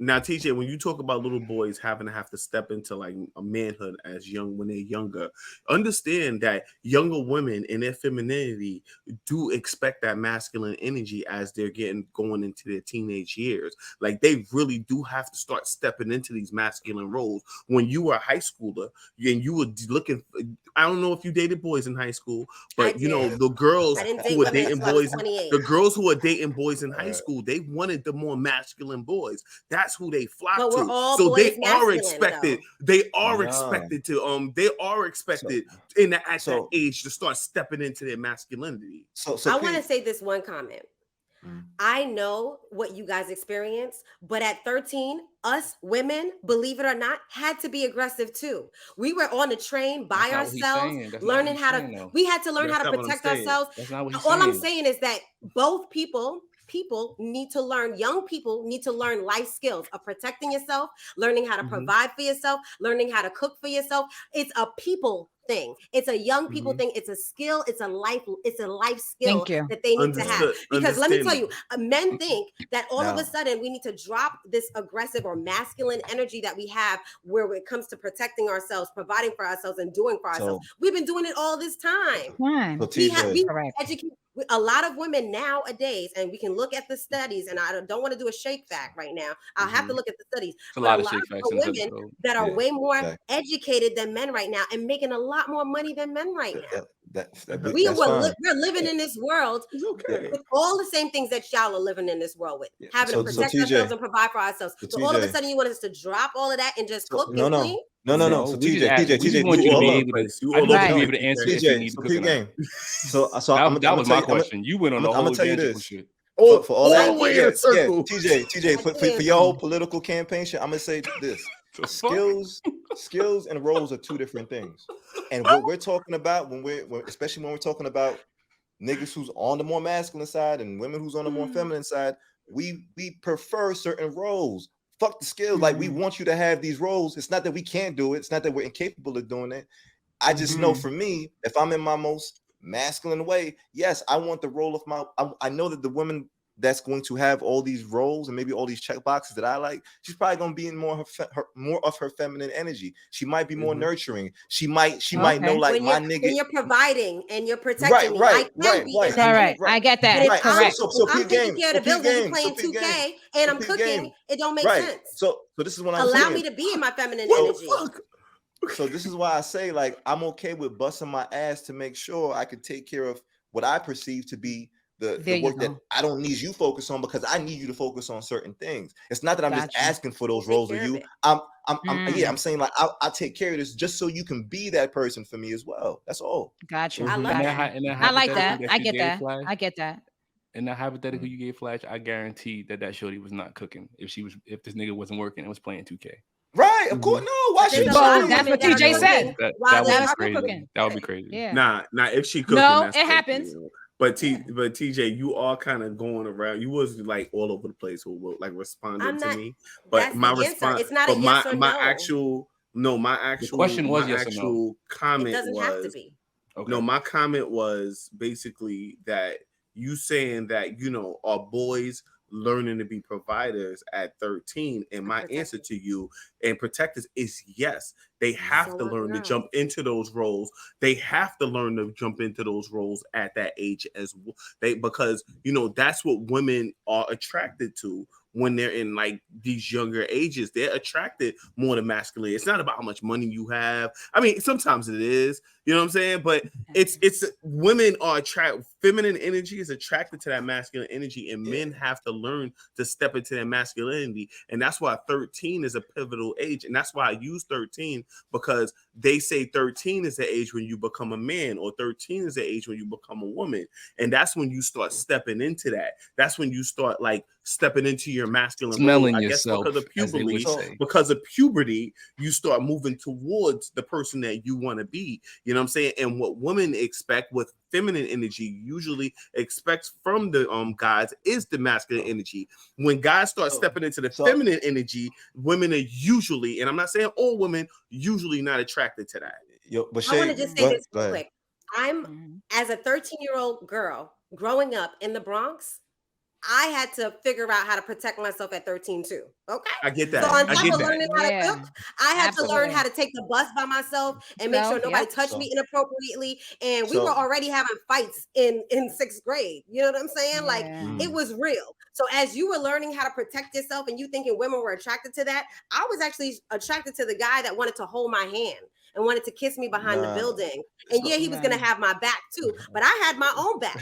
Now, TJ, when you talk about little boys having to step into like a manhood when they're younger, understand that younger women in their femininity do expect that masculine energy as they're going into their teenage years. Like they really do have to start stepping into these masculine roles. When you were a high schooler and you were looking, I don't know if you dated boys in high school, but the girls who were dating boys, the girls who were dating boys in high school, they wanted the more masculine boys. That's who they flock to. So they are expected. Though. They are expected to. They are expected at that age to start stepping into their masculinity. So I want to say this one comment. I know what you guys experience, but at 13, us women, believe it or not, had to be aggressive too. We were on the train by ourselves, learning how to. We had to learn how to protect ourselves. All I'm saying is that both people need to learn, young people need to learn life skills of protecting yourself, learning how to provide for yourself, learning how to cook for yourself. It's a people thing. It's a young people thing. It's a skill. It's a life skill that they need to have. Because let me tell you, men think that all of a sudden we need to drop this aggressive or masculine energy that we have where it comes to protecting ourselves, providing for ourselves, and doing for ourselves. We've been doing it all this time. We educate a lot of women nowadays, and we can look at the studies, and I don't want to do a shake fact right now. I'll have to look at the studies. A lot of shake facts women that are way more educated than men right now and making a lot more money than men right now. We're living in this world with all the same things that y'all are living in this world with, having to protect ourselves and provide for ourselves. So all of a sudden you want us to drop all of that and just cook and clean? No. So TJ, want you to be able to answer if you need to cook game. So that was my question. You went on the whole tangent shit. For all that, TJ, for your whole political campaign shit, I'm gonna say this: skills and roles are two different things. And what we're talking about especially when we're talking about niggas who's on the more masculine side and women who's on the more feminine side, we prefer certain roles. Fuck the skills. Like we want you to have these roles. It's not that we can't do it. It's not that we're incapable of doing it. I just know for me, if I'm in my most masculine way, yes, I want the role of I know that the woman that's going to have all these roles and maybe all these check boxes that I like, she's probably going to be in more of her feminine energy. She might be more nurturing. She might know like my nigga. When you're providing and you're protecting me, I get that. Right. Correct. So I'm taking care of the bills and you're playing 2K and I'm cooking. It don't make sense. So this is what I'm saying. Allow me to be in my feminine energy. So this is why I say like I'm okay with busting my ass to make sure I could take care of what I perceive to be the work that I don't need you focus on, because I need you to focus on certain things. It's not that I'm just asking for those roles of you. I'm saying like I'll take care of this just so you can be that person for me as well. That's all. Gotcha. I love that. I like that. I get that. I get that. And that hypothetical you gave Flash, I guarantee that shorty was not cooking if this nigga wasn't working and was playing 2K. Right, of course. No, why There's should a Well, lot she? of that's women what that are TJ said. cooking That while would they be are crazy. cooking. That would be crazy. Yeah. Nah, if she cooking, No, that's it cooking, happens. you know. But TJ, you are kind of going around. You was like all over the place with like responding I'm to not. me. But That's my the answer. response, It's not but a yes or my no. actual question was yes or no. actual It comment doesn't have to was be. Okay. no. My comment was basically that you saying that are boys learning to be providers at 13, and my answer to you and protectors is yes. They have to learn to jump into those roles. They have to learn to jump into those roles at that age as well. Because that's what women are attracted to when they're in like these younger ages. They're attracted more to masculine. It's not about how much money you have. I mean, sometimes it is, you know what I'm saying? But it's women are attracted. Feminine energy is attracted to that masculine energy, and men have to learn to step into their masculinity. And that's why 13 is a pivotal age. And that's why I use 13, because they say 13 is the age when you become a man, or 13 is the age when you become a woman. And that's when you start stepping into that. That's when you start like stepping into your masculine Smelling role. I yourself, guess as they would say. because of puberty, you start moving towards the person that you want to be. You know what I'm saying? And what women expect with feminine energy usually expects from the guys is the masculine energy. When guys start stepping into the feminine energy, women are usually, and I'm not saying all women, usually not attracted to that. But I want to just say this real quick. I'm as a 13-year-old girl growing up in the Bronx, I had to figure out how to protect myself at 13 too. Okay. I get that. So on top of that. learning how to cook, I had to learn how to take the bus by myself and make sure nobody touched me inappropriately. And we were already having fights in 6th grade. You know what I'm saying? Like it was real. So as you were learning how to protect yourself and you thinking women were attracted to that, I was actually attracted to the guy that wanted to hold my hand and wanted to kiss me behind the building. And he was going to have my back too, but I had my own back.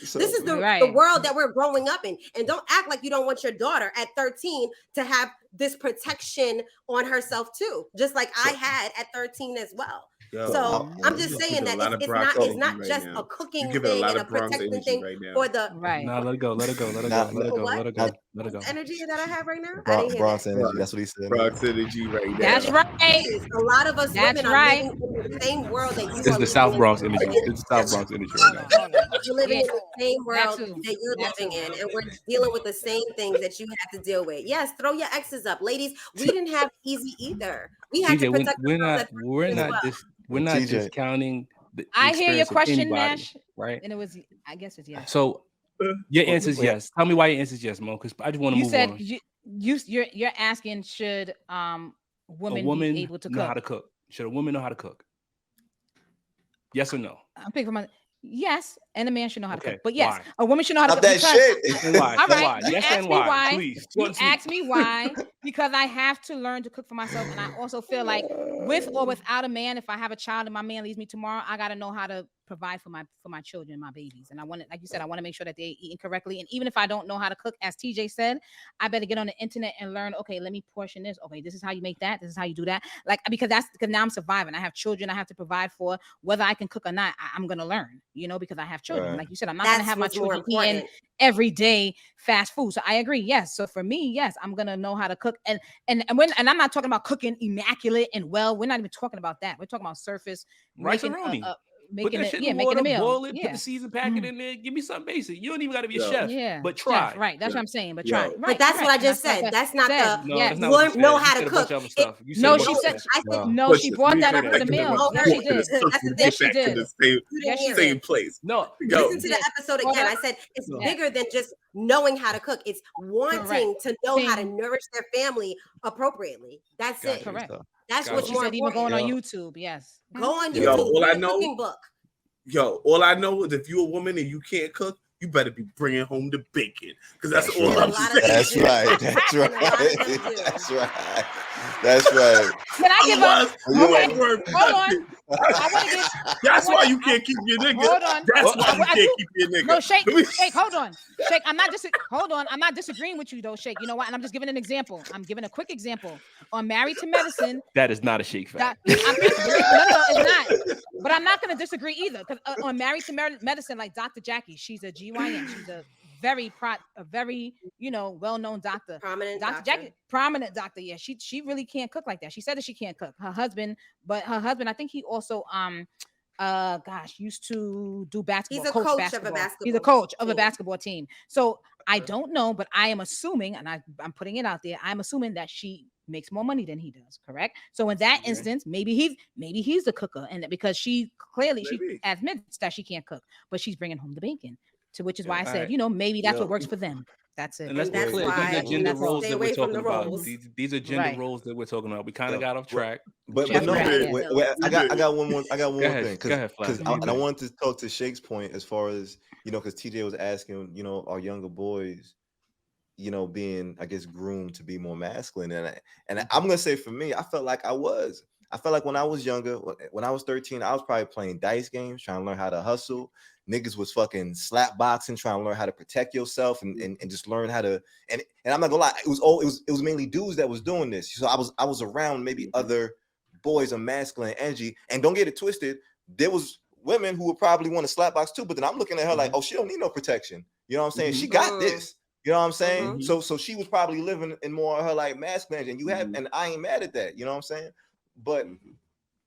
This is the world that we're growing up in. And don't act like you don't want your daughter at 13 to have this protection on herself too, just like I had at 13 as well. So I'm just saying that it's not just a cooking thing and a protecting thing for the No, let it go. Let it go. Let it go. Let it go. Let it go. Let it go. energy that I have right now. I didn't hear Bronx that. energy. That's what he said. Bronx energy right now. That's right. A lot of us women are living in the same world that you It's are the South living Bronx in. energy. It's the South Bronx energy right now. We're living in the same world that you're living in, and we're dealing with the same things that you have to deal with. Yes, throw your exes up, ladies. We didn't have easy either. We had to TJ, protect we're not discounting the I hear your experience of question, anybody, Nash. right? And it was, I guess it's yes. So your answer is yes. Tell me why your answer is yes, Mo, because I just want to move on. You're asking, should women be able to know cook? How to cook? Should a woman know how to cook? Yes or no? I'm picking for my yes, and a man should know how to cook. But yes, why? a woman should know how to cook. That shit. And why? All right, Why? you Yes ask and me why? why. Please. You ask me why, because I have to learn to cook for myself, and I also feel like with or without a man, if I have a child and my man leaves me tomorrow, I got to know how to provide for my children, my babies. And I want to, like you said, I want to make sure that they're eating correctly. And even if I don't know how to cook, as TJ said, I better get on the internet and learn, okay, let me portion this. Okay, this is how you make that. This is how you do that. Like, because now I'm surviving. I have children I have to provide for. Whether I can cook or not, I'm going to learn, because I have children. Like you said, I'm not going to have my children eating every day fast food. So I agree. Yes. So for me, yes, I'm going to know how to cook. And I'm not talking about cooking immaculate and well, we're not even talking about that. We're talking about surface. Rice and roni. Making put that it, shit in making water, a meal. boil it, put the season packet in there. Give me something basic. You don't even got to be a chef. But try. Chef, right. That's what I'm saying. But try. Right. But that's what I just said. That's not the that's not what you said. know how to cook. No, she said. No, she brought that up for the meal. Yes, she did. Yes, she did. Yes, she same place. No, listen to the episode again. I said it's bigger than just knowing how to cook. It's wanting to know how to nourish their family appropriately. That's it. Correct. That's what's more important. Even going on YouTube. Yes. Go on YouTube. All I know. Cooking book. All I know is if you're a woman and you can't cook, you better be bringing home the bacon, because that's all I'm saying. That's right. That's right. That's right. That's right. Can I give up? Hold on. That's why you can't keep your nigga. Hold on. That's why you can't keep your nigga. No, Shake, hold on. Shake, hold on. I'm not disagreeing with you though, Shake. You know what? And I'm just giving an example. I'm giving a quick example. On Married to Medicine. That is not a Shake fact. No, it's not. But I'm not going to disagree either. Because on Married to Medicine, like Dr. Jackie, she's a GYN. She's a a very well-known doctor. Prominent Dr. doctor. Jackie, prominent doctor. Yeah, she really can't cook like that. She said that she can't cook. Her husband, I think he also used to do basketball. He's a coach coach basketball. of a basketball. He's a coach of a team. basketball team. So I don't know, but I am assuming, and I'm putting it out there, I'm assuming that she makes more money than he does, correct? So in that instance, maybe he's the cooker, and because she clearly she admits that she can't cook, but she's bringing home the bacon. To which is why I said, maybe that's what works for them. That's it. And let's be that's clear, why these are gender roles stay that we're away from talking the about. roles. These are gender roles that we're talking about. We kind of got off track. But Jeff no, Ratchet. I got one more Go ahead, thing go ahead, because Flash. I wanted to talk to Shake's point as far as because TJ was asking our younger boys being I guess groomed to be more masculine, and I'm gonna say for me I felt like when I was younger, when I was 13, I was probably playing dice games trying to learn how to hustle. Niggas was fucking slap boxing, trying to learn how to protect yourself and just learn how to and I'm not gonna lie, it was mainly dudes that was doing this. So I was around maybe other boys of masculine energy. And don't get it twisted, there was women who would probably want to slap box too, but then I'm looking at her like, oh, she don't need no protection. You know what I'm saying? She got this. You know what I'm saying? So she was probably living in more of her like masculine, and and I ain't mad at that. You know what I'm saying? But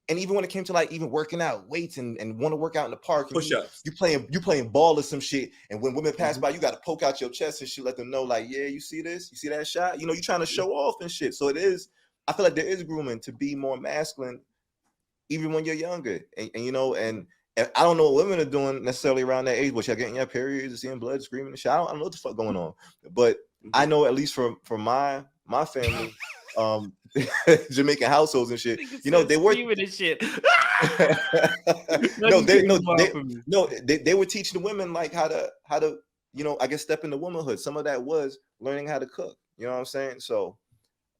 and even when it came to like even working out, weights and want to work out in the park, push-ups. You playing ball or some shit, and when women pass by, you got to poke out your chest and shit, let them know like, yeah, you see this, you see that shot, you trying to show off and shit. So it is. I feel like there is grooming to be more masculine, even when you're younger, and I don't know what women are doing necessarily around that age, but you're getting your periods, seeing blood, screaming and shit. I don't know what the fuck going on, but I know at least for my family. Jamaican households and shit. They were and shit. They were teaching the women like how to I guess step into womanhood. Some of that was learning how to cook. You know what I'm saying? So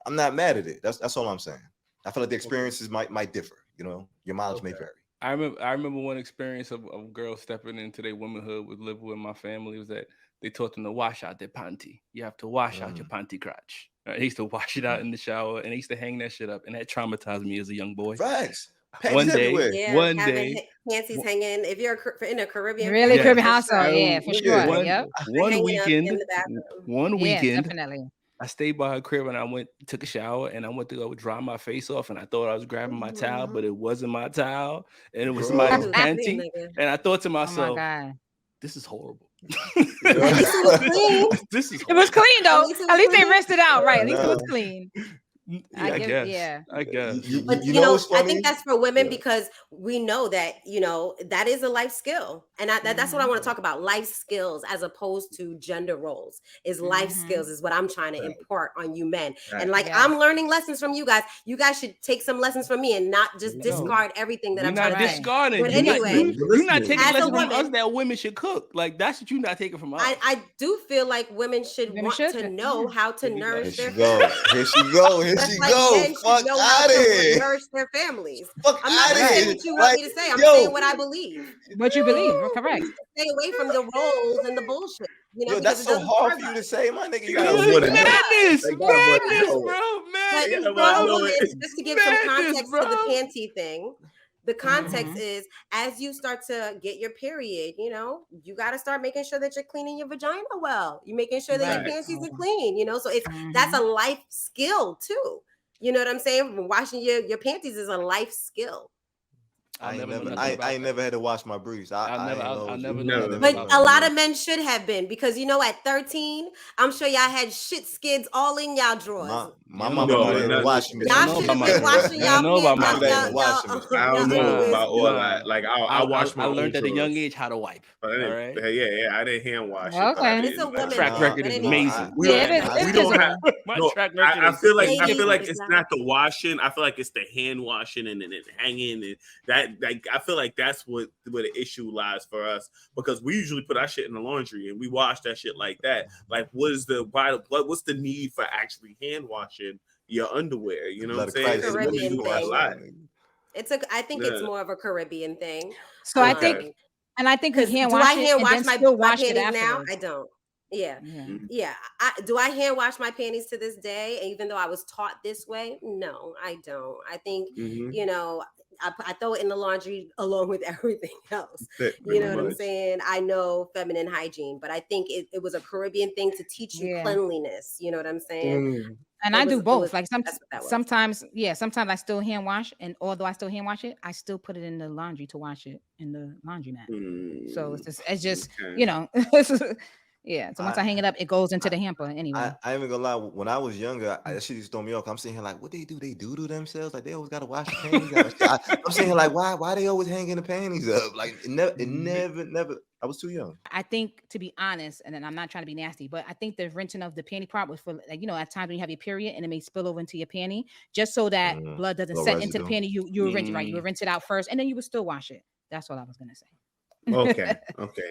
I'm not mad at it. That's all I'm saying. I feel like the experiences might differ. Your mileage may vary. I remember one experience of girls stepping into their womanhood with living with my family was that they taught them to wash out their panty. You have to wash out your panty crotch. Right? They used to wash it out in the shower, and they used to hang that shit up, and that traumatized me as a young boy. Facts. One day, panties hanging. If you're in a Caribbean, really Caribbean household, for sure. One weekend, definitely. I stayed by her crib and I took a shower and I went to go dry my face off, and I thought I was grabbing my towel, but it wasn't my towel, and it was somebody's panty. And I thought to myself, this is horrible. At least it was clean. It was clean though. At least they rinsed it out, right? At least it was clean. I guess. But I think that's for women because we know that that is a life skill, and that's what I want to talk about. Life skills as opposed to gender roles is life skills is what I'm trying to impart on you men. And I'm learning lessons from you guys. You guys should take some lessons from me and not just discard everything that I'm trying to say. Discarding. But anyway, you're not taking lessons from us that women should cook. Like that's what you're not taking from us. I do feel like women should want to know how to nourish their families. Here she go. Fuck out of here. Nourish their families. Fuck I'm not saying what you want me to say. I'm saying what I believe. What you believe, correct. Stay away from the roles and the bullshit. That's so hard for you to say, my nigga. Madness, bro. Just to give some context to the panty thing. The context is as you start to get your period, you got to start making sure that you're cleaning your vagina well. You're making sure that your panties are clean, so that's a life skill too. You know what I'm saying? Washing your panties is a life skill. I ain't never had to wash my briefs. I never know. But a lot of men should have been because at 13, I'm sure y'all had shit skids all in y'all drawers. My mama didn't wash me. Y'all should have been washing y'all. I don't know about all that. Like I wash my. I learned at a young age how to wipe. All right. Yeah. I didn't hand wash. Okay. It's a woman track record is amazing. We don't have. Track record. I feel like it's not the washing. I feel like it's the hand washing and then hanging and that. Like I feel like that's where the issue lies for us because we usually put our shit in the laundry and we wash that shit like that. Like, what's the need for actually hand washing your underwear? You know what I'm saying? Caribbean thing. I think it's more of a Caribbean thing. So I think, and I think because do I hand wash my panties now? I don't. Yeah. Yeah. Yeah. Do I hand wash my panties to this day? Even though I was taught this way? No, I don't. I think, Mm-hmm. you know, I throw it in the laundry along with everything else. You Pretty know what I'm much. saying? I know feminine hygiene, but I think it was a Caribbean thing to teach you Yeah. cleanliness. You know what I'm saying? Mm. And I do It was both. Like that's what that was. sometimes, yeah, sometimes I still hand wash, and although I still hand wash it, I still put it in the laundry to wash it in the laundromat. So Mm. it's just Okay. yeah. So once I I hang it up, it goes into the hamper anyway. I ain't even gonna lie. When I was younger, that shit used to throw me off. I'm sitting here like, what they do? They do to themselves? Like they always gotta wash the panties out. And shit. I'm sitting here like, why they always hanging the panties up? Like it never. I was too young. I think, to be honest, and then I'm not trying to be nasty, but I think the rinsing of the panty part was for, like, at times when you have your period and it may spill over into your panty, just so that blood doesn't Little set into the residue. panty. You would rinse it, right? You Mm. would rinse it out first, and then you would still wash it. That's what I was gonna say. Okay.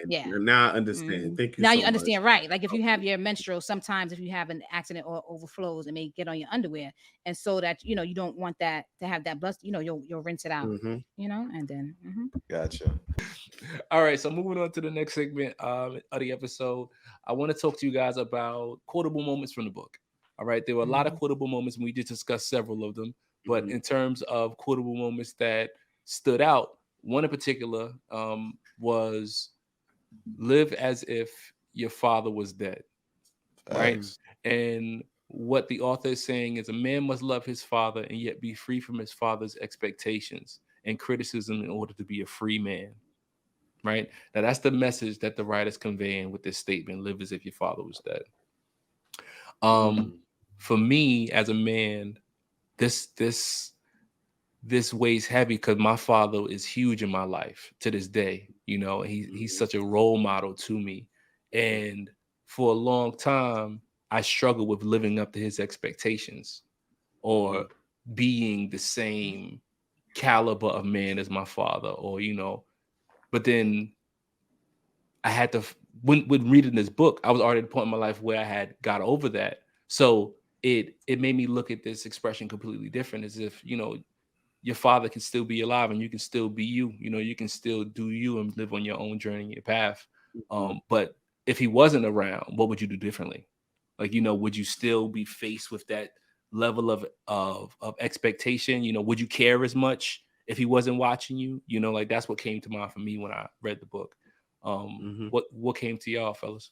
Yeah. Now I understand. Mhm. Thank you Now so you understand, much. right? Like if you have your menstrual, sometimes if you have an accident or overflows, it may get on your underwear, and so that you don't want that to have that blood. You'll rinse it out. Mm-hmm. And then Gotcha. All right, so moving on to the next segment of the episode, I want to talk to you guys about quotable moments from the book. All right, there were a lot of Mhm. quotable moments, and we just discussed several of them. But Mm-hmm. in terms of quotable moments that stood out, one in particular was "Live as if your father was dead." Right, Facts. and what the author is saying is a man must love his father and yet be free from his father's expectations and criticism in order to be a free man. Right now, that's the message that the writer's conveying with this statement: "Live as if your father was dead." Um, Mm-hmm. for me as a man, this weighs heavy because my father is huge in my life to this day. He's such a role model to me, and for a long time, I struggled with living up to his expectations or being the same caliber of man as my father, but then I had to when reading this book, I was already at a point in my life where I had got over that. So it made me look at this expression completely different, as if your father can still be alive and you can still be you. You can still do you and live on your own journey, your path. Mm-hmm. But if he wasn't around, what would you do differently? Like, would you still be faced with that level of expectation? Would you care as much if he wasn't watching you? Like that's what came to mind for me when I read the book. Mm-hmm. What came to y'all, fellas?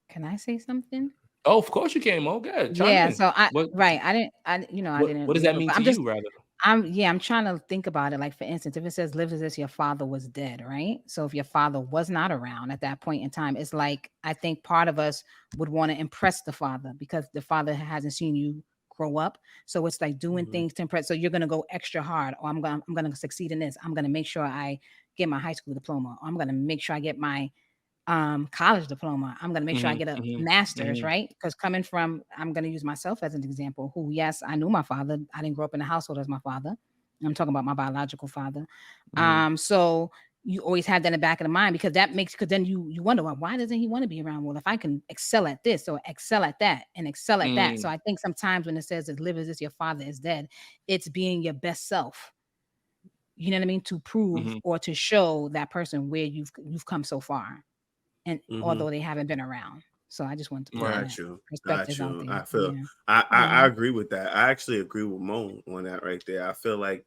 Can I say something? Oh, of course you can, Mo. Good. Chime Yeah. in. So What I didn't. I what didn't does that live it, mean but to I'm just. you, rather? I'm trying to think about it. Like, for instance, if it says live as if your father was dead, right? So if your father was not around at that point in time, it's like I think part of us would want to impress the father because the father hasn't seen you grow up. So it's like doing Mm-hmm. things to impress. So you're gonna go extra hard, or I'm gonna succeed in this. I'm gonna make sure I get my high school diploma, or I'm gonna make sure I get my college diploma. I'm going to make sure I Mhm, get a mhm, master's, mhm, right? Because coming from, I'm going to use myself as an example, who, yes, I knew my father. I didn't grow up in a household as my father. I'm talking about my biological father. mhm, So you always have that in the back of the mind, because because then you wonder, well, why doesn't he want to be around? Well, if I can excel at this or excel at that and excel at that. So mm, I think sometimes when it says that live as if your father is dead, it's being your best self. You know what I mean? To prove mhm. or to show that person where you've come so far, and Mm-hmm. although they haven't been around. So I just wanted to put Right. that Got you. Got perspectives out you. there. I feel Yeah. I Mhm. agree with that. I actually agree with Mo on that right there. I feel like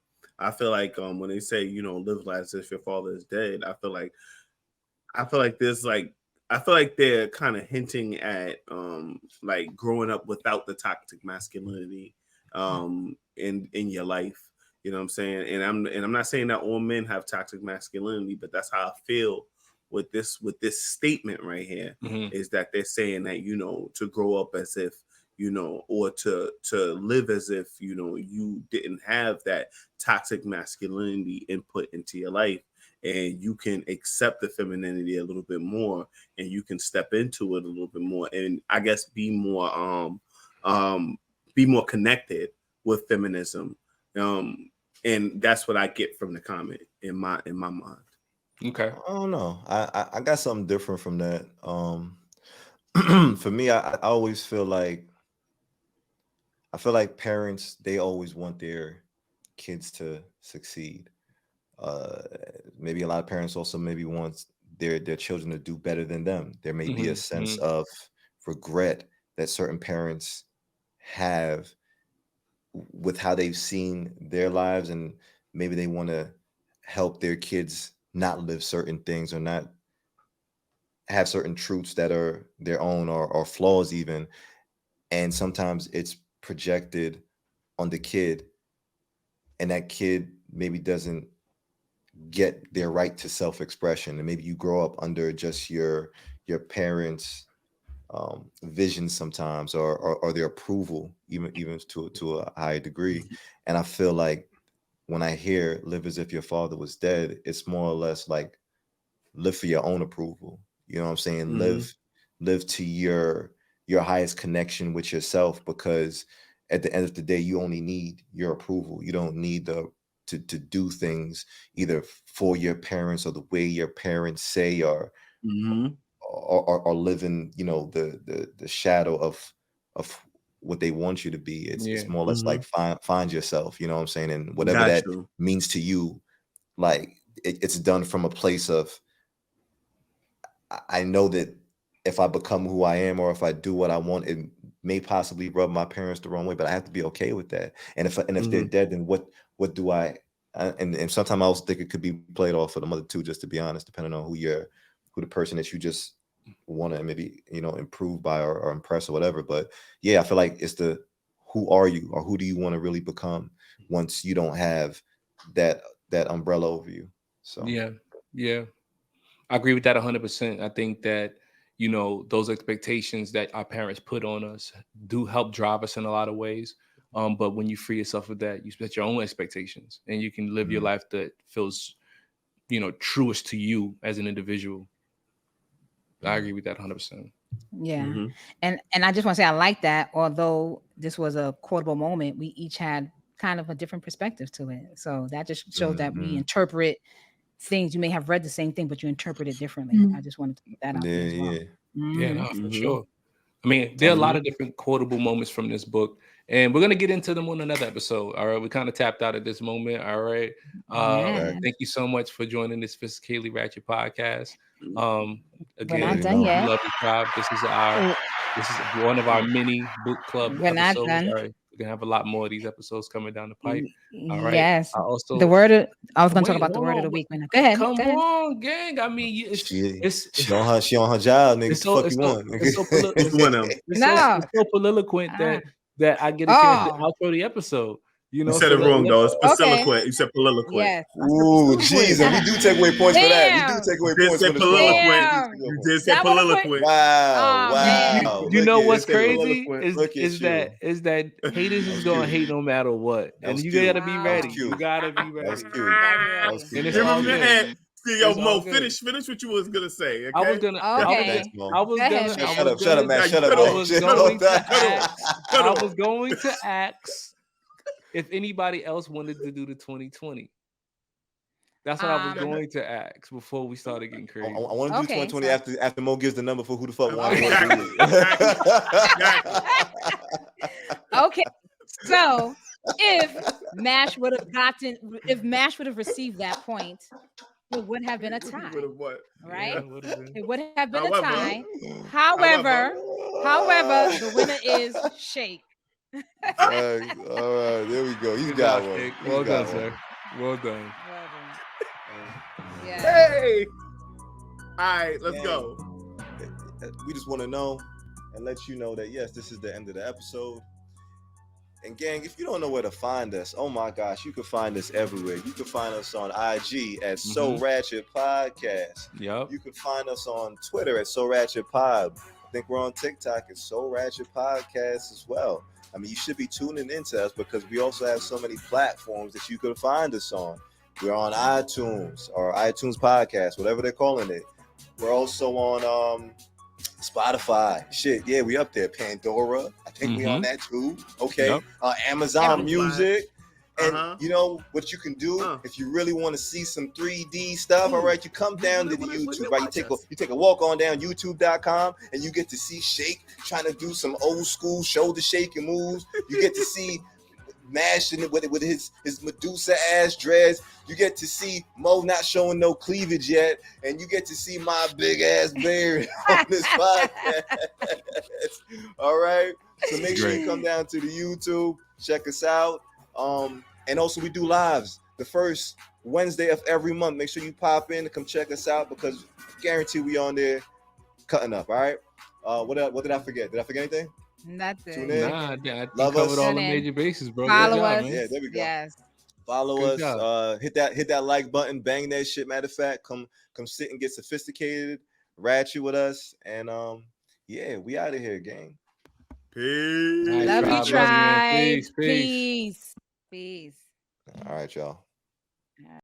when they say, live life as if your father is dead, I feel like they're kind of hinting at like growing up without the toxic masculinity in your life. You know what I'm saying? And I'm not saying that all men have toxic masculinity, but that's how I feel with this statement right here, Mhm, is that they're saying that, to grow up as if, or to live as if, you didn't have that toxic masculinity input into your life, and you can accept the femininity a little bit more, and you can step into it a little bit more, and I guess be more connected with feminism. And that's what I get from the comment in my mind. okay. I don't know. I got something different from that. For me, I always feel like parents, they always want their kids to succeed. uh Maybe a lot of parents also maybe want their children to do better than them. There may be a Mm-hmm. sense of regret that certain parents have with how they've seen their lives, and maybe they want to help their kids not live certain things or not have certain truths that are their own or flaws even. And sometimes it's projected on the kid, and that kid maybe doesn't get their right to self-expression, and maybe you grow up under just your parents vision sometimes, or their approval, even to a higher degree. And I feel like when I hear live as if your father was dead, it's more or less like live for your own approval. You know what I'm saying? Mhm. Live to your highest connection with yourself, because at the end of the day, you only need your approval. You don't need to do things either for your parents or the way your parents say, or Mhm. live in, the shadow of what they want you to be. It's Yeah. more or less like Mhm. find yourself. You know what I'm saying? And whatever Got that you. means to you, like it's done from a place of, I know that if I become who I am, or if I do what I want, it may possibly rub my parents the wrong way, but I have to be okay with that. And if they're Mhm. dead, then what do and sometimes I also think it could be played off for the mother too, just to be honest, depending on who the person that you just want to maybe, improve by, or impress or whatever. But yeah, I feel like it's the, who are you, or who do you want to really become once you don't have that umbrella over you. So Yeah. Yeah. I agree with that 100%. I think that, those expectations that our parents put on us do help drive us in a lot of ways. But when you free yourself of that, you set your own expectations, and you can live your mm, life that feels, truest to you as an individual. I mm, agree with that 100%. Yeah. Mhm. And I just want to say I like that. Although this was a quotable moment, we each had kind of a different perspective to it. So that just shows that we mm. interpret things. You may have read the same thing, but you interpret it differently. I just wanted to put that out Yeah, there as well. yeah. Yeah, Mhm. no, for Mhm. sure. I mean, there are a lot Mhm. of different quotable moments from this book, and we're gonna get into them on another episode. All right, we kind of tapped out at this moment. All right, Right. Yeah. thank you so much for joining this Sophisticatedly Ratchet podcast. We're You not Again, already done know. we yet. love the tribe. This is one of our mini book club We're not episodes. done. All right, we're gonna have a lot more of these episodes coming down the pipe. All right, Yes. I The also word of, I was going to talk wait. about the Hold word of on. the week. Go ahead. Come Go ahead. on, gang. I mean, She on her job, nigga. What it's the so fuck it's you so want? it's so Which one of them? No. it's so politiquent Uh, that I get a chance to oh, outro the episode. You So said it wrong though. It's okay. Pasiloquent. You said Poliloquent. Yes. I said Ooh, soliloquy. jeez, and we do take away points for that. We do Damn. take You away did points say for the straw. Poliloquent. We do Damn. take away You points. did say That one quick. Poliloquent. Wow, Oh, man. wow. You Look know at what's Did say you. crazy Poliloquent. is Look is at you. that is that haters That is was gonna cute. hate no matter what, That and was you cute. gotta be That was ready. Wow. You cute. gotta be That was ready, cute. You gotta be That was ready. cute. and it's Give all him your good. ad. See, yo, It's all Mo, good. finish what you was gonna say, I was okay? gonna, I was gonna, Okay. Thanks, Mo. I was Go gonna, ahead, I Shut was up, shut up, gonna, man. Now you Shut up, cut I man. off. was Shut going to up. Cut off. ask, Cut I off. was going to ask if anybody else wanted to do the 2020. That's what I was Um. going to ask before we started getting I crazy. want to do Okay. 2020 So. after Mo gives the number for who the fuck want Okay. to do Exactly. Exactly. Exactly. it. Okay. So if Mash would have received that point, it would have been a He tie, would have what? Yeah, right? it would have been. It would have been a However, tie. however, However, the winner is Shake. All right, there we go. He's Good got job, one. Jake. He's Well done, got one. sir. Well done. Well done. Yeah. hey. All right, let's Gang, go. we just want to know and let you know that yes, this is the end of the episode. And gang, if you don't know where to find us, oh my gosh, you can find us everywhere. You can find us on IG at So Ratchet Podcast. Yep. You can find us on Twitter at So Ratchet Pod. I think we're on TikTok at So Ratchet Podcast as well. I mean, you should be tuning into us because we also have so many platforms that you can find us on. We're on iTunes or iTunes Podcast, whatever they're calling it. We're also on Spotify. Shit, yeah, we up there. Pandora. I think we on that too. Okay. Yep. Amazon Everything. Music. And Uh-huh. you know what you can do if you really want to see some 3D stuff. All right, you come down to the YouTube, right? You take a walk on down YouTube.com and you get to see Shake trying to do some old school shoulder shaking moves. You get to see mashing it with his Medusa ass dreads. You get to see Mo not showing no cleavage yet, and you get to see my big ass beard on this podcast. All right. So make sure you come down to the YouTube, check us out. And also we do lives the first Wednesday of every month. Make sure you pop in and come check us out because guarantee we on there cutting up. All right. What did I forget? Did I forget anything? Nothing. Tune in. Nah, I think Love you covered us. all Tune the in. major bases, bro. Follow Good job, us. man. Yeah, there we go. Yes. Follow Good us. job. Hit that like button. Bang that shit. Matter of fact, come sit and get sophisticated, ratchet with us, and yeah, we out of here, gang. Peace. All right, Love you, tribe. Love you, man. tribe. Peace. Peace. Peace. All right, y'all.